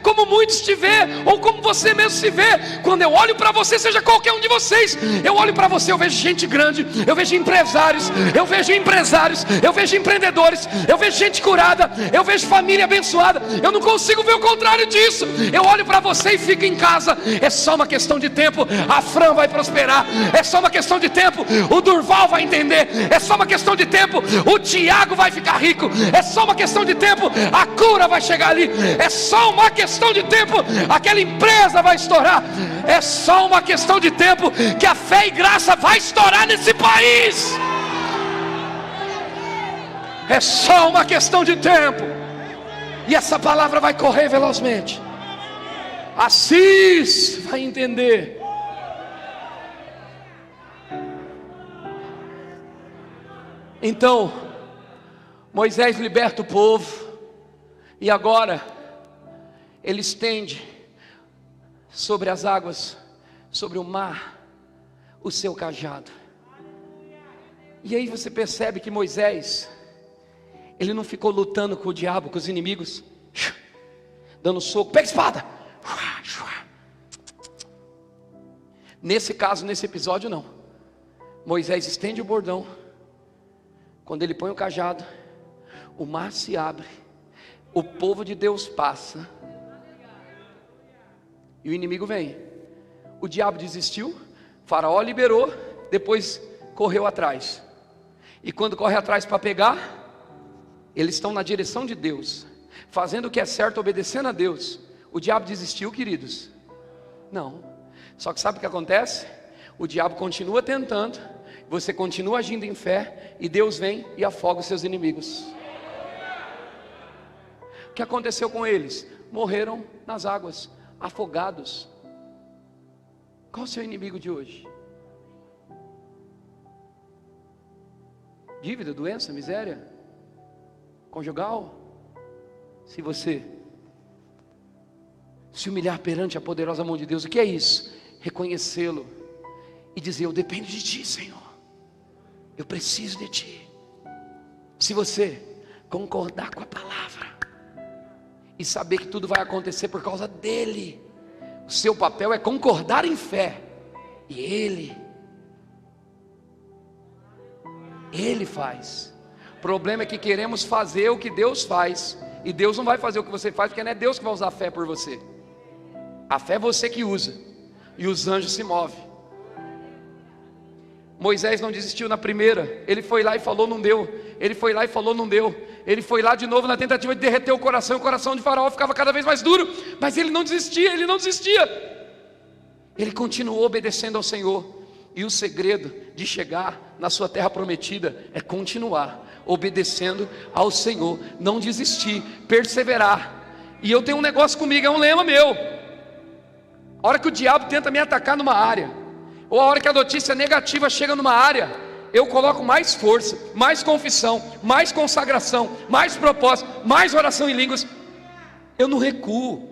como muitos te vê, ou como você mesmo se vê. Quando eu olho para você, seja qualquer um de vocês, eu olho para você, eu vejo gente grande, eu vejo empresários, eu vejo empreendedores, eu vejo gente curada, eu vejo família abençoada. Eu não consigo ver o contrário disso. Eu olho para você e fico em casa. É só uma questão de tempo, a Fran vai prosperar, é só uma questão de tempo, o Durval vai entender, é só uma questão de tempo, o Tiago vai ficar rico, é só uma questão de tempo, a cura vai chegar ali, é só uma questão de tempo, aquela empresa vai estourar, é só uma questão de tempo que a fé e graça vai estourar nesse país, é só uma questão de tempo, e essa palavra vai correr velozmente. Assis vai entender. Então Moisés liberta o povo, e agora ele estende sobre as águas, sobre o mar, o seu cajado. E aí você percebe que Moisés, ele não ficou lutando com o diabo, com os inimigos, dando soco, pega a espada. Nesse caso, nesse episódio não. Moisés estende o bordão. Quando ele põe o cajado, o mar se abre, o povo de Deus passa, e o inimigo vem. O diabo desistiu, Faraó liberou, depois correu atrás. E quando corre atrás para pegar, eles estão na direção de Deus, fazendo o que é certo, obedecendo a Deus. O diabo desistiu, queridos? Não. Só que sabe o que acontece? O diabo continua tentando, você continua agindo em fé, e Deus vem e afoga os seus inimigos. O que aconteceu com eles? Morreram nas águas, afogados. Qual o seu inimigo de hoje? Dívida, doença, miséria conjugal? Se você se humilhar perante a poderosa mão de Deus, o que é isso? Reconhecê-lo e dizer: eu dependo de ti, Senhor, eu preciso de ti. Se você concordar com a palavra e saber que tudo vai acontecer por causa dele, o seu papel é concordar em fé, e ele faz. O problema é que queremos fazer o que Deus faz, e Deus não vai fazer o que você faz, porque não é Deus que vai usar a fé por você. A fé é você que usa, e os anjos se movem. Moisés não desistiu na primeira, ele foi lá e falou, não deu. Ele foi lá e falou, não deu. Ele foi lá de novo na tentativa de derreter o coração de Faraó ficava cada vez mais duro, mas ele não desistia, ele continuou obedecendo ao Senhor. E o segredo de chegar na sua terra prometida é continuar obedecendo ao Senhor, não desistir, perseverar. E eu tenho um negócio comigo, é um lema meu: a hora que o diabo tenta me atacar numa área, ou a hora que a notícia negativa chega numa área, eu coloco mais força, mais confissão, mais consagração, mais propósito, mais oração em línguas. Eu não recuo.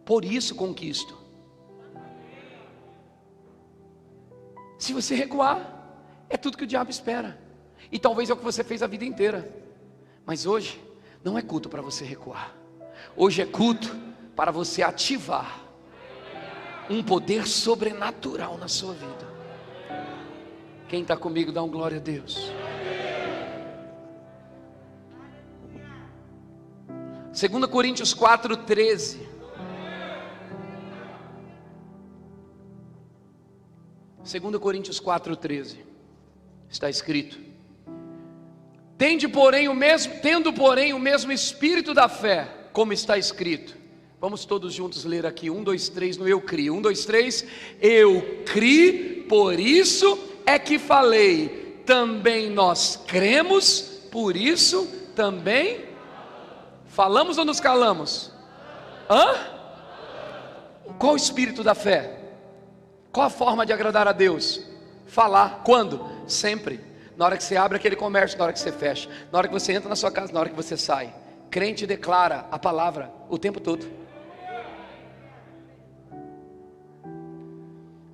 Por isso conquisto. Se você recuar, é tudo que o diabo espera. E talvez é o que você fez a vida inteira. Mas hoje não é culto para você recuar. Hoje é culto para você ativar um poder sobrenatural na sua vida. Quem está comigo, dá um glória a Deus. 2 Coríntios 4:13. 2 Coríntios 4:13. Está escrito: tendo, porém, o mesmo espírito da fé, como está escrito. Vamos todos juntos ler aqui, 1, 2, 3, no eu crio. 1, 2, 3. Eu criei, por isso é que falei. Também nós cremos, por isso também falamos ou nos calamos? Qual o espírito da fé? Qual a forma de agradar a Deus? Falar. Quando? Sempre. Na hora que você abre aquele comércio, na hora que você fecha, na hora que você entra na sua casa, na hora que você sai. Crente declara a palavra o tempo todo.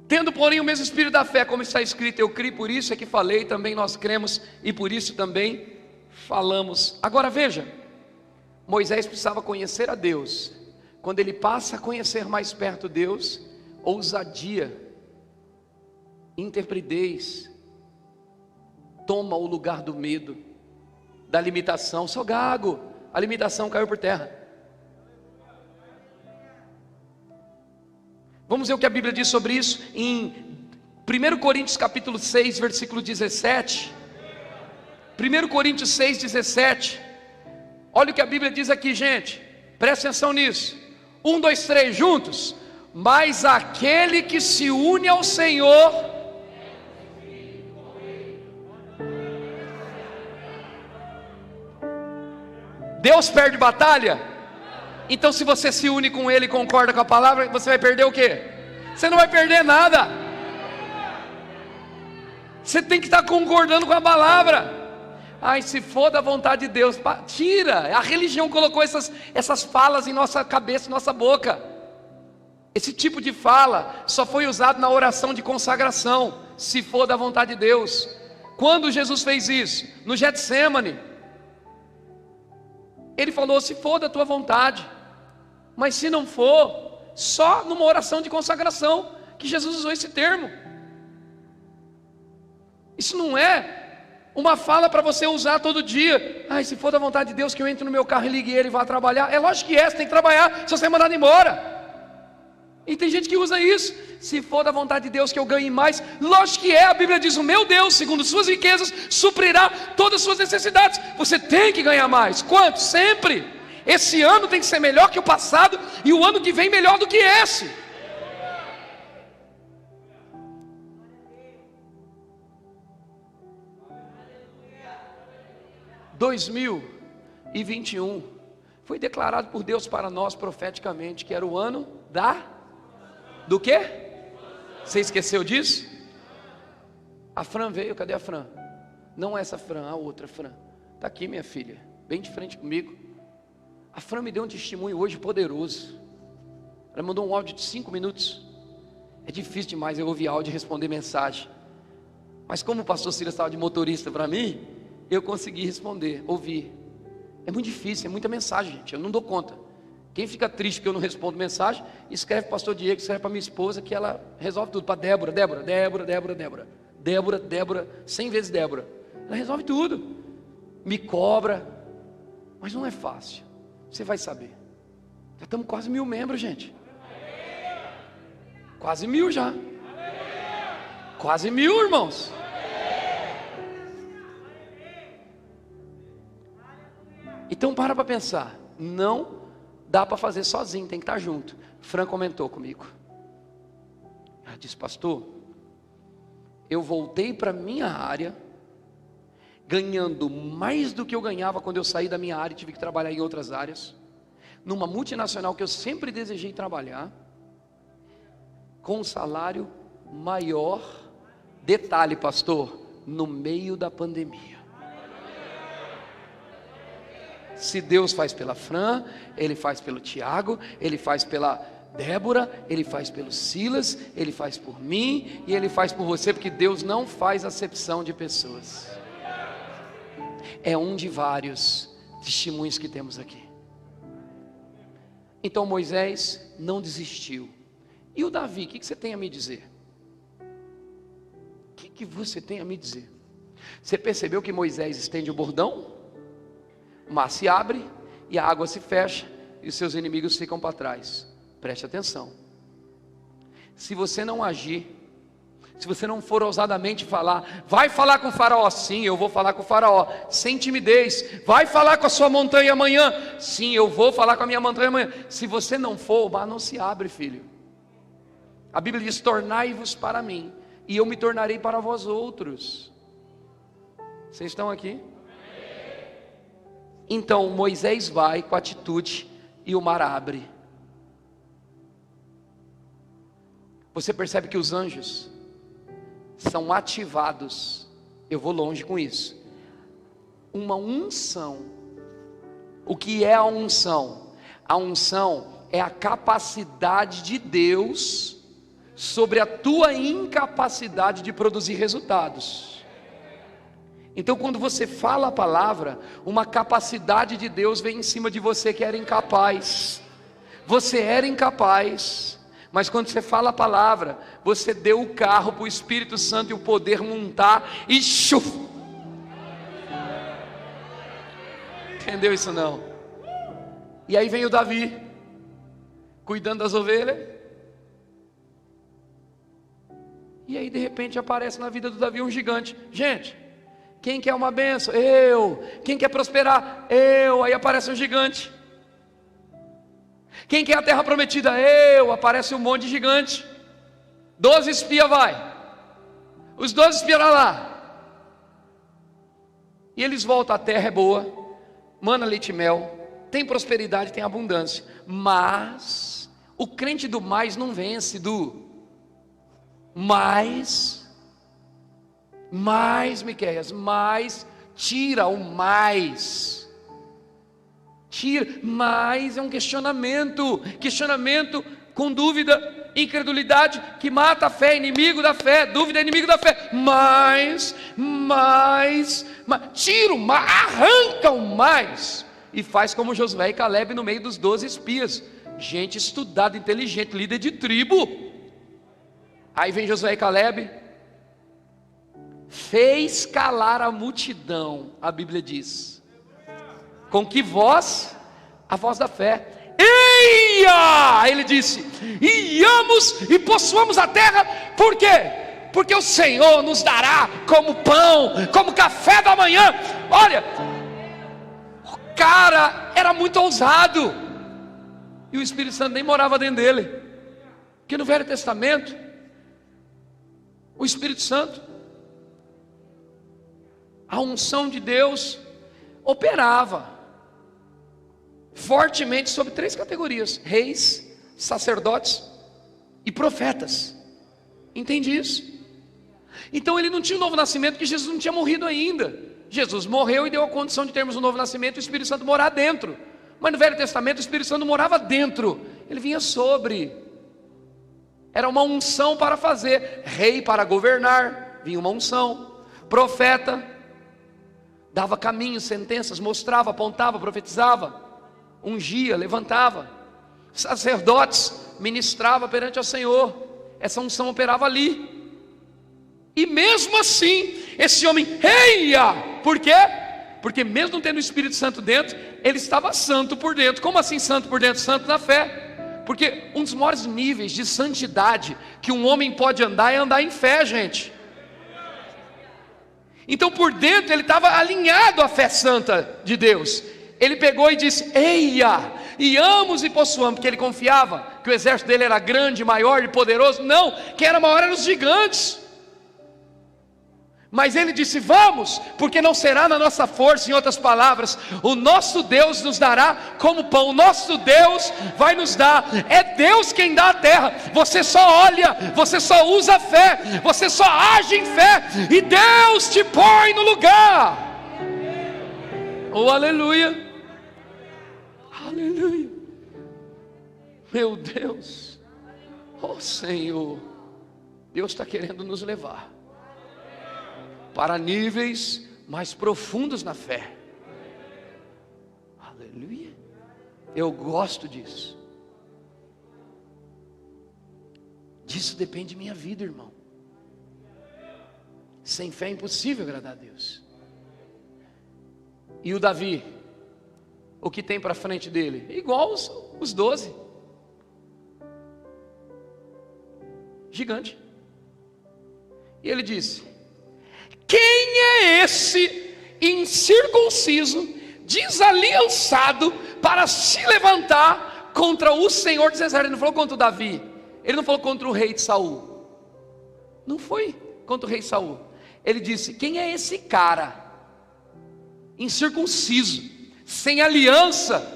Tendo, porém, o mesmo espírito da fé, como está escrito: eu criei, por isso é que falei. Também nós cremos e por isso também falamos. Agora veja, Moisés precisava conhecer a Deus. Quando ele passa a conhecer mais perto Deus, ousadia, intrepidez toma o lugar do medo, da limitação. Sou gago, a limitação caiu por terra. Vamos ver o que a Bíblia diz sobre isso em 1 Coríntios capítulo 6, versículo 17. 1 Coríntios 6, 17. Olha o que a Bíblia diz aqui, gente. Presta atenção nisso. 1, 2, 3, juntos. Mas aquele que se une ao Senhor, Deus perde batalha? Então se você se une com Ele e concorda com a palavra, você vai perder o quê? Você não vai perder nada. Você tem que estar concordando com a palavra. Ai, se for da vontade de Deus, tira. A religião colocou essas falas em nossa cabeça, em nossa boca. Esse tipo de fala só foi usado na oração de consagração. Se for da vontade de Deus. Quando Jesus fez isso? No Getsêmani. Ele falou: se for da tua vontade. Mas se não for, só numa oração de consagração que Jesus usou esse termo. Isso não é uma fala para você usar todo dia. Ai, se for da vontade de Deus que eu entre no meu carro e ligue ele e vá trabalhar. É lógico que é, você tem que trabalhar, se você é mandado embora. E tem gente que usa isso. Se for da vontade de Deus que eu ganhe mais, lógico que é. A Bíblia diz: o meu Deus, segundo suas riquezas, suprirá todas as suas necessidades. Você tem que ganhar mais. Quanto? Sempre. Esse ano tem que ser melhor que o passado, e o ano que vem melhor do que esse. Em 2021 foi declarado por Deus para nós profeticamente que era o ano do quê? Você esqueceu disso? A Fran veio, cadê a Fran? Não essa Fran, a outra Fran. Está aqui, minha filha, bem de frente comigo. A Fran me deu um testemunho hoje poderoso. Ela mandou um áudio de 5 minutos. É difícil demais eu ouvir áudio e responder mensagem. Mas como o pastor Silas estava de motorista para mim, eu consegui responder, ouvir. É muito difícil, é muita mensagem, gente, eu não dou conta. Quem fica triste porque eu não respondo mensagem, escreve para o pastor Diego, escreve para minha esposa, que ela resolve tudo. Para Débora, 100 vezes Débora. Ela resolve tudo. Me cobra. Mas não é fácil. Você vai saber. Já estamos quase 1000 membros, gente. Quase 1000 já. Quase 1000, irmãos. Então para pensar. Não dá para fazer sozinho, tem que estar junto. Fran comentou comigo. Ela disse: pastor, eu voltei para minha área, ganhando mais do que eu ganhava quando eu saí da minha área e tive que trabalhar em outras áreas, numa multinacional que eu sempre desejei trabalhar, com um salário maior. Detalhe, pastor, no meio da pandemia. Se Deus faz pela Fran, Ele faz pelo Tiago, Ele faz pela Débora, Ele faz pelo Silas, Ele faz por mim e Ele faz por você, porque Deus não faz acepção de pessoas. É um de vários testemunhos que temos aqui. Então Moisés não desistiu. E o Davi, o que você tem a me dizer? O que você tem a me dizer? Você percebeu que Moisés estende o bordão? O mar se abre e a água se fecha e os seus inimigos ficam para trás. Preste atenção. Se você não agir, se você não for ousadamente falar, vai falar com o faraó? Sim, eu vou falar com o faraó, sem timidez. Vai falar com a sua montanha amanhã? Sim, eu vou falar com a minha montanha amanhã. Se você não for, o mar não se abre, filho. A Bíblia diz: tornai-vos para mim, e eu me tornarei para vós outros. Vocês estão aqui? Então Moisés vai com atitude e o mar abre. Você percebe que os anjos são ativados. Eu vou longe com isso. Uma unção. O que é a unção? A unção é a capacidade de Deus sobre a tua incapacidade de produzir resultados. Então quando você fala a palavra, uma capacidade de Deus vem em cima de você que era incapaz. Você era incapaz, mas quando você fala a palavra, você deu o carro para o Espírito Santo e o poder montar e chuf. Entendeu isso não? E aí vem o Davi, cuidando das ovelhas. E aí de repente aparece na vida do Davi um gigante. Gente, quem quer uma bênção? Eu. Quem quer prosperar? Eu. Aí aparece um gigante. Quem quer a terra prometida? Eu. Aparece um monte de gigante. 12 espias vai. Os 12 espias lá. E eles voltam, a terra é boa, mana, leite e mel, tem prosperidade, tem abundância. Mas o crente do mais não vence, do mais, Miqueias, mais, tira o mais, tira, mais é um questionamento com dúvida, incredulidade, que mata a fé, inimigo da fé, dúvida é inimigo da fé, mais, tira o mais, arranca o mais, e faz como Josué e Caleb no meio dos 12 espias, gente estudada, inteligente, líder de tribo. Aí vem Josué e Caleb, fez calar a multidão, a Bíblia diz, com que voz? A voz da fé. Eia! Ele disse: iamos e possuamos a terra, por quê? Porque o Senhor nos dará como pão, como café da manhã. Olha, o cara era muito ousado, e o Espírito Santo nem morava dentro dele, porque no Velho Testamento, o Espírito Santo, a unção de Deus operava fortemente sobre 3 categorias: reis, sacerdotes e profetas. Entende isso? Então ele não tinha um novo nascimento, porque Jesus não tinha morrido ainda. Jesus morreu e deu a condição de termos um novo nascimento e o Espírito Santo morar dentro. Mas no Velho Testamento o Espírito Santo morava dentro, ele vinha sobre. Era uma unção para fazer. Rei para governar, vinha uma unção. Profeta, dava caminhos, sentenças, mostrava, apontava, profetizava, ungia, levantava. Sacerdotes, ministrava perante ao Senhor. Essa unção operava ali. E mesmo assim, esse homem reia. Por quê? Porque mesmo não tendo o Espírito Santo dentro, ele estava santo por dentro. Como assim santo por dentro? Santo na fé. Porque um dos maiores níveis de santidade que um homem pode andar é andar em fé, gente. Então por dentro ele estava alinhado à fé santa de Deus. Ele pegou e disse: eia, iamos e possuamos, porque ele confiava que o exército dele era grande, maior e poderoso. Não, quem era maior eram os gigantes. Mas ele disse: vamos, porque não será na nossa força. Em outras palavras, o nosso Deus nos dará como pão. O nosso Deus vai nos dar. É Deus quem dá a terra. Você só olha, você só usa a fé, você só age em fé, e Deus te põe no lugar. Oh, aleluia, aleluia. Meu Deus, oh Senhor, Deus está querendo nos levar para níveis mais profundos na fé. Aleluia. Eu gosto disso. Disso depende minha vida, irmão. Sem fé é impossível agradar a Deus. E o Davi, o que tem para frente dele? Igual os 12. Gigante. E ele disse: quem é esse incircunciso, desaliançado, para se levantar contra o Senhor de Israel? Ele não falou contra o Davi, ele não falou contra o rei de Saul, não foi contra o rei Saul. Ele disse: quem é esse cara incircunciso, sem aliança?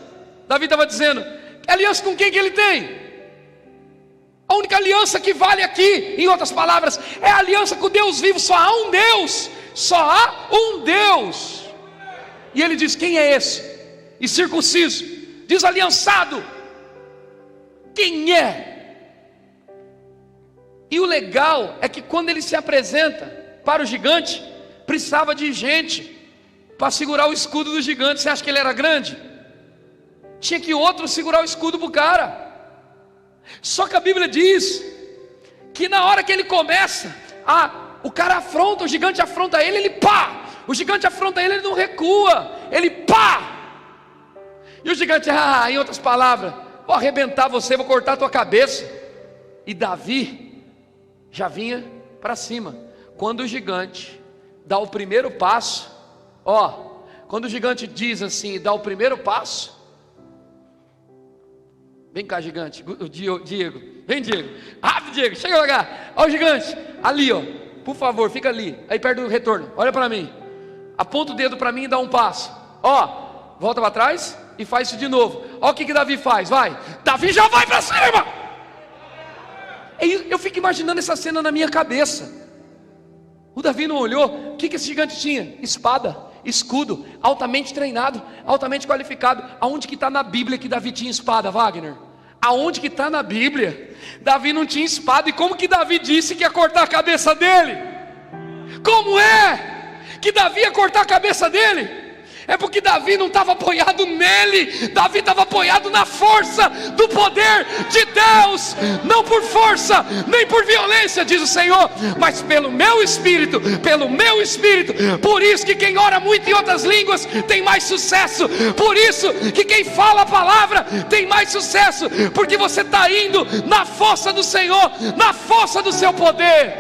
Davi estava dizendo: que aliança com quem que ele tem? A única aliança que vale aqui, em outras palavras, é a aliança com Deus vivo. Só há um Deus, só há um Deus. E ele diz: quem é esse incircunciso, desaliançado? Quem é? E o legal é que quando ele se apresenta para o gigante, precisava de gente para segurar o escudo do gigante. Você acha que ele era grande? Tinha que outro segurar o escudo para o cara. Só que a Bíblia diz que na hora que ele começa, o cara afronta, o gigante afronta ele, ele pá! O gigante afronta ele, ele não recua, ele pá! E o gigante, em outras palavras, vou arrebentar você, vou cortar a tua cabeça. E Davi já vinha para cima. Quando o gigante dá o primeiro passo, quando o gigante diz assim, dá o primeiro passo, vem cá, gigante, o Diego, vem, Diego, rápido, Diego, chega lá, ó o gigante, ali, por favor, fica ali, aí perto do retorno, olha para mim, aponta o dedo para mim e dá um passo, volta para trás e faz isso de novo. Ó o que Davi faz, vai, Davi já vai para cima. Eu fico imaginando essa cena na minha cabeça. O Davi não olhou, o que esse gigante tinha? Espada, escudo, altamente treinado, altamente qualificado. Aonde que está na Bíblia que Davi tinha espada, Wagner? Aonde que está na Bíblia? Davi não tinha espada. E como que Davi disse que ia cortar a cabeça dele? Como é que Davi ia cortar a cabeça dele? É porque Davi não estava apoiado nele, Davi estava apoiado na força do poder de Deus, não por força, nem por violência, diz o Senhor, mas pelo meu Espírito, por isso que quem ora muito em outras línguas tem mais sucesso, por isso que quem fala a palavra tem mais sucesso, porque você está indo na força do Senhor, na força do seu poder.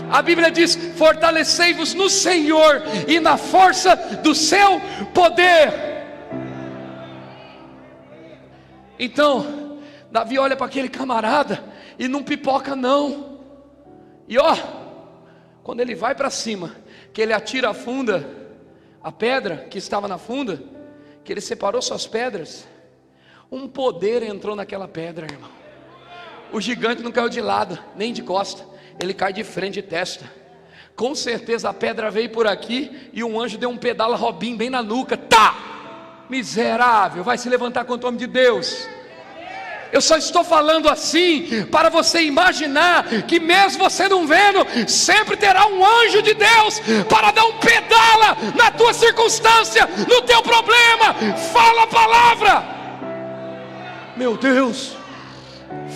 A Bíblia diz: fortalecei-vos no Senhor e na força do seu poder. Então Davi olha para aquele camarada e não pipoca não. E quando ele vai para cima, que ele atira a funda, a pedra que estava na funda, que ele separou suas pedras, um poder entrou naquela pedra, irmão. O gigante não caiu de lado, nem de costa, ele cai de frente e testa. Com certeza a pedra veio por aqui e um anjo deu um pedala Robin bem na nuca. Miserável, vai se levantar contra o homem de Deus. Eu só estou falando assim para você imaginar que mesmo você não vendo, sempre terá um anjo de Deus para dar um pedala na tua circunstância, no teu problema. Fala a palavra, meu Deus,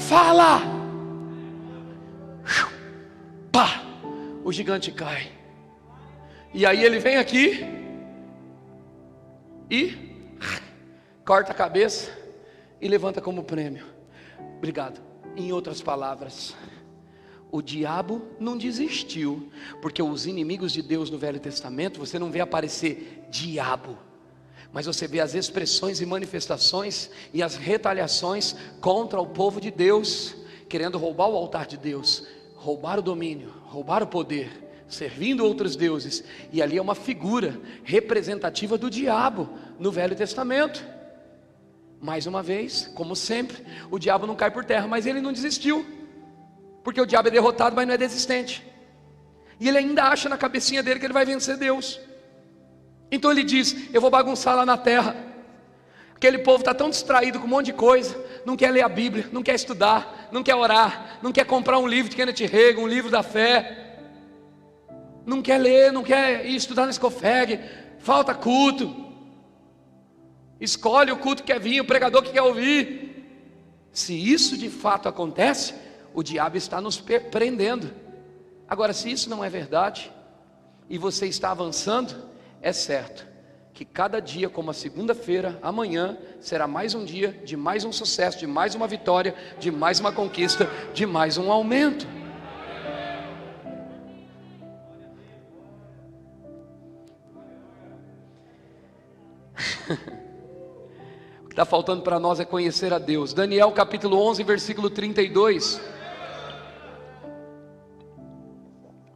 fala. Pá, o gigante cai. E aí ele vem aqui e corta a cabeça e levanta como prêmio. Obrigado. Em outras palavras, o diabo não desistiu, porque os inimigos de Deus no Velho Testamento, você não vê aparecer diabo, mas você vê as expressões e manifestações e as retaliações contra o povo de Deus, querendo roubar o altar de Deus, roubar o domínio, roubar o poder. servindo outros deuses. E ali é uma figura representativa do diabo no Velho Testamento. Mais uma vez, como sempre, o diabo não cai por terra, mas ele não desistiu, porque o diabo é derrotado, mas não é desistente. E ele ainda acha na cabecinha dele que ele vai vencer Deus. Então ele diz: eu vou bagunçar lá na terra. Aquele povo está tão distraído com um monte de coisa, não quer ler a Bíblia, não quer estudar, não quer orar, não quer comprar um livro de Kenneth Hagin, um livro da fé, não quer ler, não quer ir estudar na Scofeg, falta culto, escolhe o culto que quer vir, o pregador que quer ouvir. Se isso de fato acontece, o diabo está nos prendendo. Agora, se isso não é verdade, e você está avançando, é certo que cada dia, como a segunda-feira, amanhã, será mais um dia de mais um sucesso, de mais uma vitória, de mais uma conquista, de mais um aumento. O que está faltando para nós é conhecer a Deus. Daniel capítulo 11, versículo 32.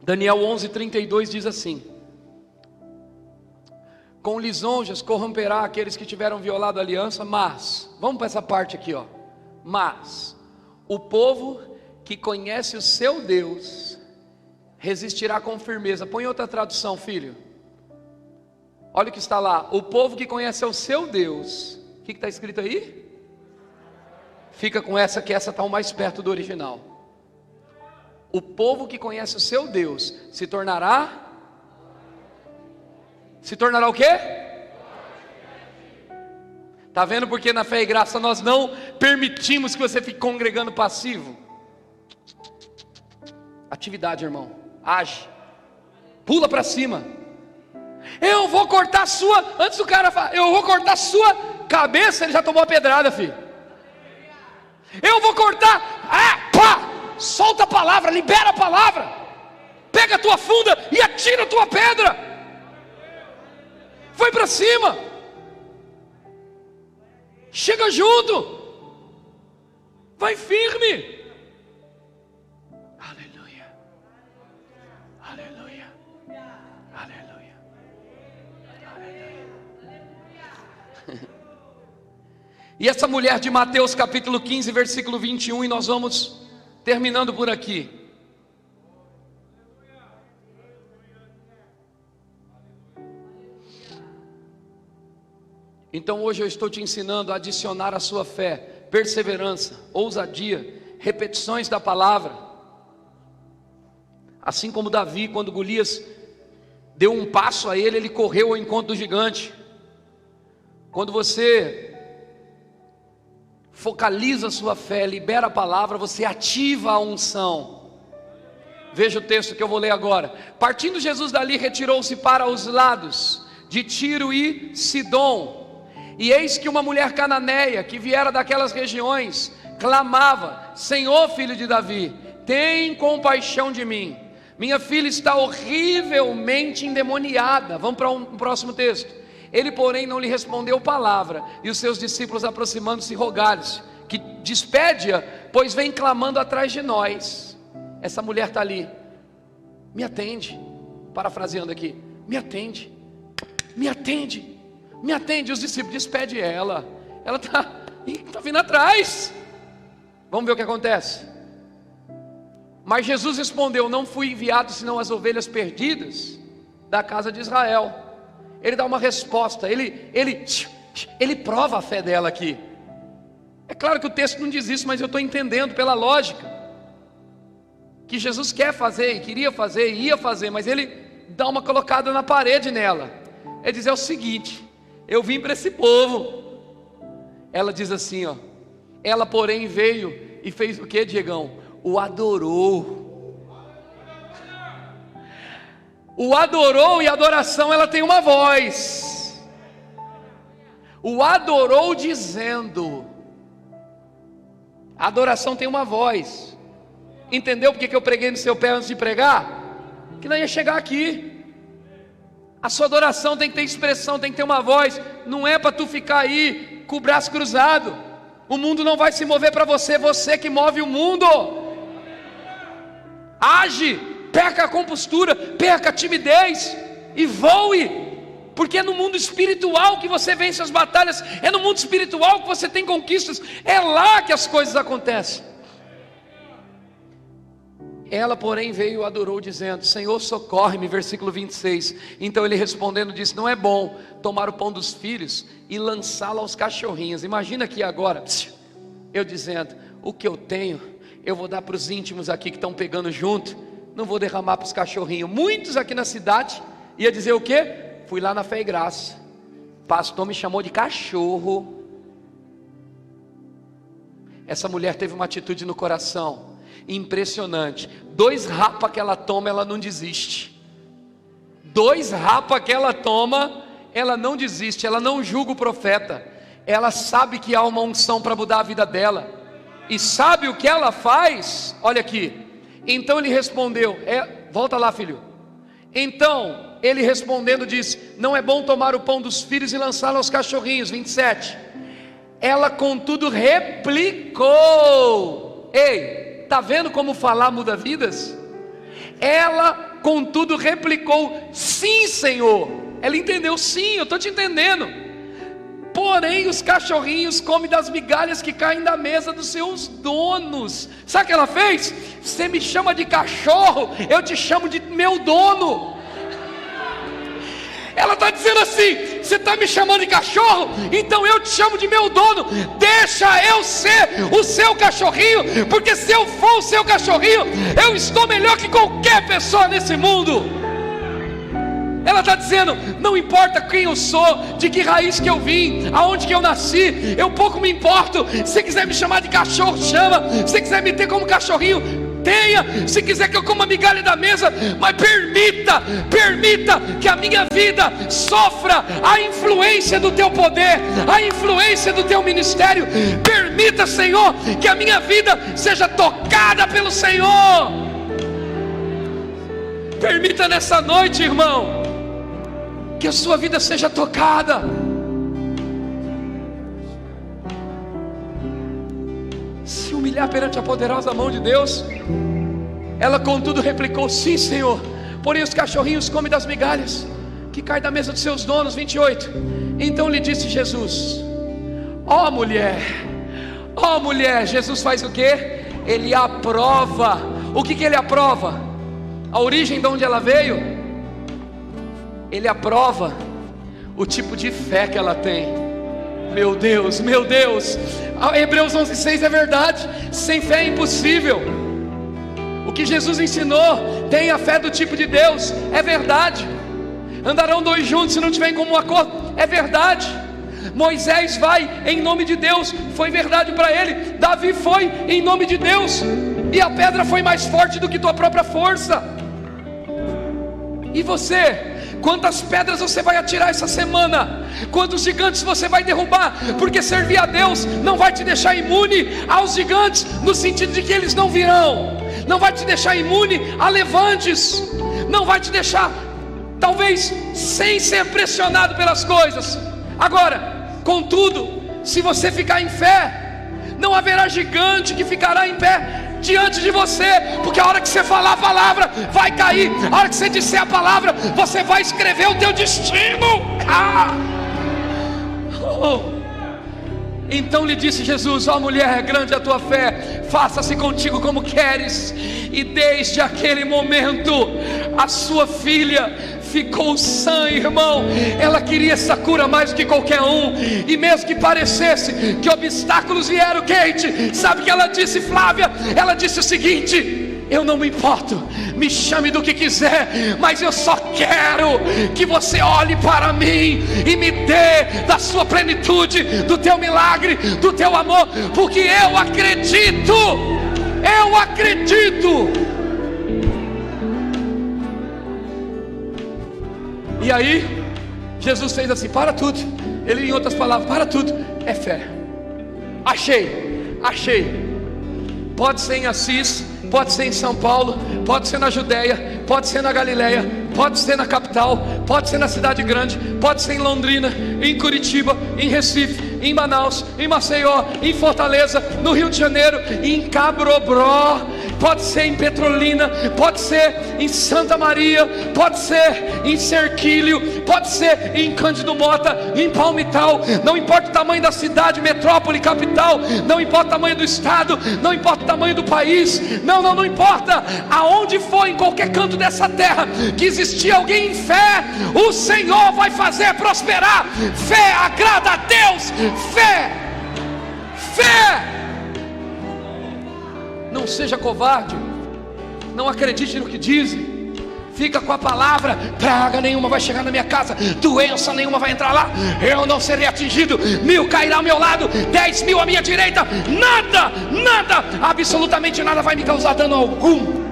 Daniel 11, 32 diz assim: com lisonjas corromperá aqueles que tiveram violado a aliança, mas, vamos para essa parte aqui, ó. Mas o povo que conhece o seu Deus resistirá com firmeza. Põe outra tradução, filho. Olha o que está lá: o povo que conhece o seu Deus. O que está escrito aí? Fica com essa, que essa está o mais perto do original. O povo que conhece o seu Deus se tornará o quê? Está vendo porque na Fé e Graça nós não permitimos que você fique congregando passivo? Atividade, irmão. Age. Pula para cima. Eu vou cortar a sua, antes do cara falar, eu vou cortar a sua cabeça, ele já tomou a pedrada, filho. Eu vou cortar, pá, solta a palavra, libera a palavra, pega a tua funda e atira a tua pedra. Vai para cima, chega junto, vai firme. Aleluia, aleluia, aleluia, aleluia. E essa mulher de Mateus capítulo 15, versículo 21, e nós vamos terminando por aqui. Então hoje eu estou te ensinando a adicionar à sua fé perseverança, ousadia, repetições da palavra. Assim como Davi, quando Golias deu um passo a ele, ele correu ao encontro do gigante. Quando você focaliza a sua fé, libera a palavra, você ativa a unção. Veja o texto que eu vou ler agora. Partindo Jesus dali, retirou-se para os lados de Tiro e Sidom. E eis que uma mulher cananeia, que viera daquelas regiões, clamava: Senhor, filho de Davi, tem compaixão de mim, minha filha está horrivelmente endemoniada. Vamos para um próximo texto. Ele, porém, não lhe respondeu palavra, e os seus discípulos, aproximando-se, rogaram-se: que despede-a, pois vem clamando atrás de nós. Essa mulher está ali, me atende, parafraseando aqui, me atende, me atende, me atende. Os discípulos: despede ela está vindo atrás. Vamos ver o que acontece. Mas Jesus respondeu: não fui enviado senão as ovelhas perdidas da casa de Israel. Ele dá uma resposta, ele prova a fé dela aqui. É claro que o texto não diz isso, mas eu estou entendendo pela lógica que Jesus quer fazer, e queria fazer, e ia fazer, mas ele dá uma colocada na parede nela. Ele diz: é o seguinte, eu vim para esse povo. Ela diz assim, ó, ela porém veio e fez o que, Diegão? O adorou. O adorou, e a adoração ela tem uma voz. O adorou dizendo. A adoração tem uma voz. Entendeu porque que eu preguei no seu pé antes de pregar? Que não ia chegar aqui. A sua adoração tem que ter expressão, tem que ter uma voz. Não é para tu ficar aí com o braço cruzado. O mundo não vai se mover para você, você que move o mundo. Age, perca a compostura, perca a timidez e voe. Porque é no mundo espiritual que você vence as batalhas, é no mundo espiritual que você tem conquistas, é lá que as coisas acontecem. Ela, porém, veio e adorou, dizendo: Senhor, socorre-me, versículo 26. Então ele respondendo disse: não é bom tomar o pão dos filhos e lançá-lo aos cachorrinhos. Imagina aqui agora, eu dizendo: o que eu tenho, eu vou dar para os íntimos aqui que estão pegando junto, não vou derramar para os cachorrinhos. Muitos aqui na cidade ia dizer o quê? Fui lá na Fé e Graça, pastor me chamou de cachorro. Essa mulher teve uma atitude no coração impressionante. 2 rapas que ela toma, ela não desiste. 2 rapas que ela toma, ela não desiste. Ela não julga o profeta. Ela sabe que há uma unção para mudar a vida dela. E sabe o que ela faz? Olha aqui. Então ele respondeu, volta lá, filho. Então ele respondendo disse: não é bom tomar o pão dos filhos e lançá-lo aos cachorrinhos. 27. Ela contudo replicou. Ei, está vendo como falar muda vidas? Ela contudo replicou: sim, Senhor. Ela entendeu: sim, eu estou te entendendo. Porém os cachorrinhos comem das migalhas que caem da mesa dos seus donos. Sabe o que ela fez? Você me chama de cachorro, eu te chamo de meu dono. Ela está dizendo assim: você está me chamando de cachorro, então eu te chamo de meu dono. Deixa eu ser o seu cachorrinho, porque se eu for o seu cachorrinho, eu estou melhor que qualquer pessoa nesse mundo. Ela está dizendo: não importa quem eu sou, de que raiz que eu vim, aonde que eu nasci, eu pouco me importo. Se você quiser me chamar de cachorro, chama. Se você quiser me ter como cachorrinho, tenha. Se quiser que eu coma migalha da mesa, mas permita que a minha vida sofra a influência do teu poder, a influência do teu ministério. Permita, Senhor, que a minha vida seja tocada pelo Senhor. Permita nessa noite, irmão, que a sua vida seja tocada. Se humilhar perante a poderosa mão de Deus. Ela contudo replicou: sim, Senhor, porém os cachorrinhos comem das migalhas que caem da mesa dos seus donos. 28. Então lhe disse Jesus: ó mulher, Jesus faz o quê? Ele aprova. O que ele aprova? A origem de onde ela veio. Ele aprova o tipo de fé que ela tem. Meu Deus, Hebreus 11:6 é verdade. Sem fé é impossível. O que Jesus ensinou, tenha fé do tipo de Deus, é verdade. Andarão 2 juntos se não tiverem como um acordo, é verdade. Moisés vai em nome de Deus, foi verdade para ele. Davi foi em nome de Deus, e a pedra foi mais forte do que tua própria força. E você? Quantas pedras você vai atirar essa semana? Quantos gigantes você vai derrubar? Porque servir a Deus não vai te deixar imune aos gigantes, no sentido de que eles não virão. Não vai te deixar imune a levantes. Não vai te deixar, talvez, sem ser pressionado pelas coisas. Agora, contudo, se você ficar em fé, não haverá gigante que ficará em pé diante de você, porque a hora que você falar a palavra vai cair, a hora que você disser a palavra, você vai escrever o teu destino. Então lhe disse Jesus: ó mulher, grande a tua fé, faça-se contigo como queres. E desde aquele momento a sua filha ficou sã, irmão. Ela queria essa cura mais do que qualquer um. E mesmo que parecesse que obstáculos vieram, Kate, sabe o que ela disse, Flávia? Ela disse o seguinte: eu não me importo, me chame do que quiser, mas eu só quero que você olhe para mim e me dê da sua plenitude, do teu milagre, do teu amor, porque eu acredito. E aí Jesus fez assim: para tudo. Ele, em outras palavras, para tudo, é fé. Achei. Pode ser em Assis, pode ser em São Paulo, pode ser na Judéia, pode ser na Galileia, pode ser na capital, pode ser na cidade grande, pode ser em Londrina, em Curitiba, em Recife, em Manaus, em Maceió, em Fortaleza, no Rio de Janeiro, em Cabrobó. pode ser em Petrolina, pode ser em Santa Maria, pode ser em Serquílio, pode ser em Cândido Mota, em Palmital, não importa o tamanho da cidade, metrópole, capital, não importa o tamanho do estado, não importa o tamanho do país, não importa aonde for, em qualquer canto dessa terra, que existir alguém em fé, o Senhor vai fazer prosperar. Fé agrada a Deus, fé. Não seja covarde, não acredite no que dizem, fica com a palavra. Praga nenhuma vai chegar na minha casa, doença nenhuma vai entrar lá, eu não serei atingido. 1000 cairá ao meu lado, 10.000 à minha direita, nada, absolutamente nada vai me causar dano algum.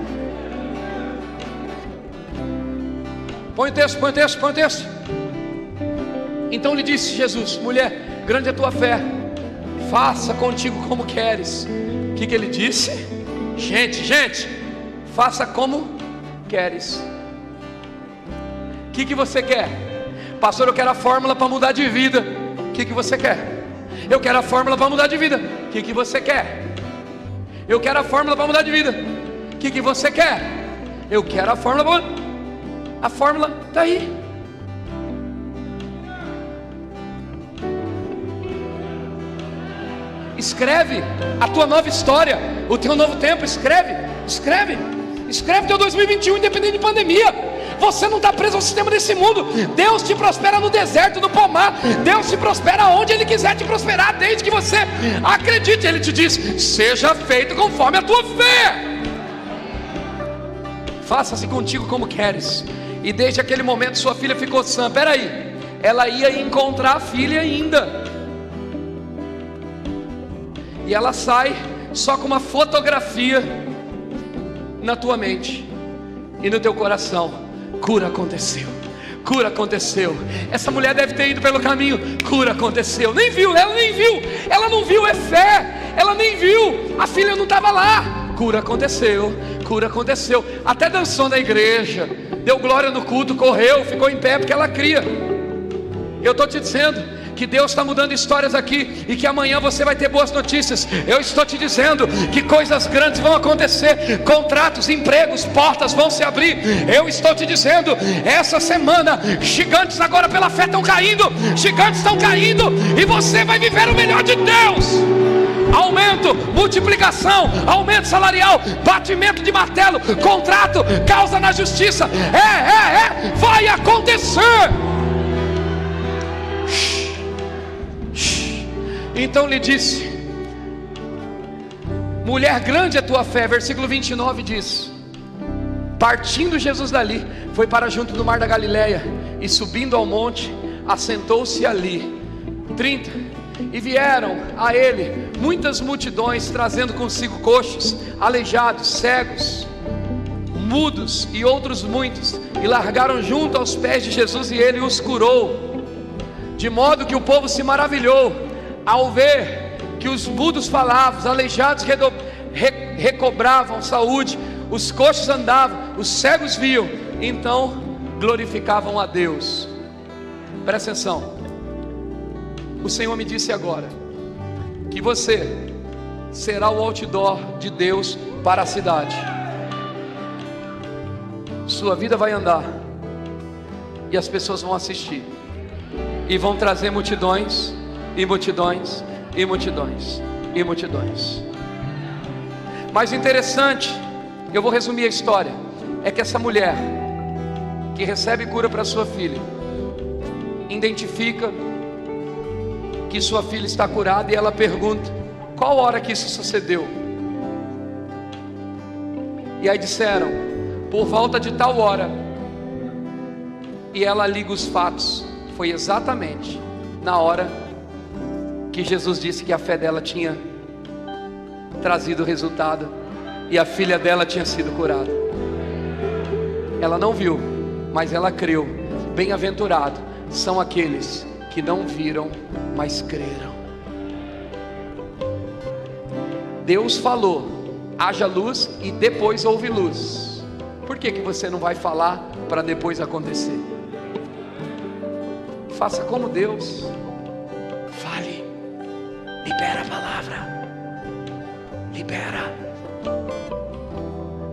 Põe o texto. Então lhe disse Jesus: mulher, grande é a tua fé, faça contigo como queres. O que ele disse? Gente, faça como queres. O que você quer? Pastor, eu quero a fórmula para mudar de vida. O que você quer? Eu quero a fórmula para mudar de vida. O que você quer? Eu quero a fórmula para mudar de vida. O que você quer? Eu quero a fórmula para... A fórmula está aí. Escreve a tua nova história, o teu novo tempo. Escreve teu 2021, independente de pandemia. Você não está preso ao sistema desse mundo. Deus te prospera no deserto, no pomar. Deus te prospera onde Ele quiser te prosperar, desde que você acredite. Ele te diz: seja feito conforme a tua fé. Faça-se contigo como queres. E desde aquele momento sua filha ficou sã. Peraí, ela ia encontrar a filha ainda, e ela sai só com uma fotografia na tua mente e no teu coração. Cura aconteceu. Essa mulher deve ter ido pelo caminho. Cura aconteceu. Ela não viu, é fé. Ela nem viu, a filha não estava lá. Cura aconteceu. Até dançou na igreja, deu glória no culto, correu, ficou em pé porque ela cria. Eu estou te dizendo que Deus está mudando histórias aqui, e que amanhã você vai ter boas notícias. Eu estou te dizendo que coisas grandes vão acontecer, contratos, empregos, portas vão se abrir. Eu estou te dizendo, essa semana, gigantes agora pela fé estão caindo, e você vai viver o melhor de Deus. Aumento, multiplicação, aumento salarial, batimento de martelo, contrato, causa na justiça. Vai acontecer. Então lhe disse: mulher, grande é tua fé. Versículo 29 diz: partindo Jesus dali, foi para junto do mar da Galileia, e subindo ao monte, assentou-se ali. 30. E vieram a ele muitas multidões, trazendo consigo coxos, aleijados, cegos, mudos e outros muitos, e largaram junto aos pés de Jesus, e ele os curou. De modo que o povo se maravilhou ao ver que os mudos falavam, os aleijados recobravam saúde, os coxos andavam, os cegos viam, então glorificavam a Deus. Presta atenção. O Senhor me disse agora que você será o outdoor de Deus para a cidade. Sua vida vai andar, e as pessoas vão assistir, e vão trazer multidões, e multidões, e multidões, e multidões. Mas interessante, eu vou resumir a história, é que essa mulher que recebe cura para sua filha, identifica que sua filha está curada, e ela pergunta: qual hora que isso sucedeu? E aí disseram: por volta de tal hora. E ela liga os fatos. Foi exatamente na hora que Jesus disse que a fé dela tinha trazido resultado, e a filha dela tinha sido curada. Ela não viu, mas ela creu. Bem-aventurado são aqueles que não viram, mas creram. Deus falou: haja luz, e depois houve luz. Por que você não vai falar para depois acontecer? Faça como Deus. Fale. Libera a palavra. Libera.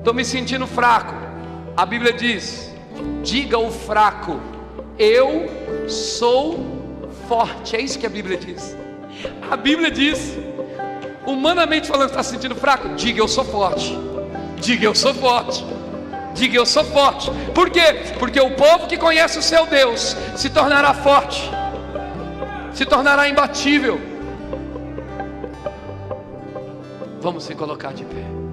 estou me sentindo fraco. A Bíblia diz: diga ao fraco, eu sou forte. É isso que a Bíblia diz. A Bíblia diz, humanamente falando, está se sentindo fraco? Diga, eu sou forte. Diga, eu sou forte. Diga, eu sou forte. Por quê? Porque o povo que conhece o seu Deus se tornará forte, se tornará imbatível. Vamos se colocar de pé.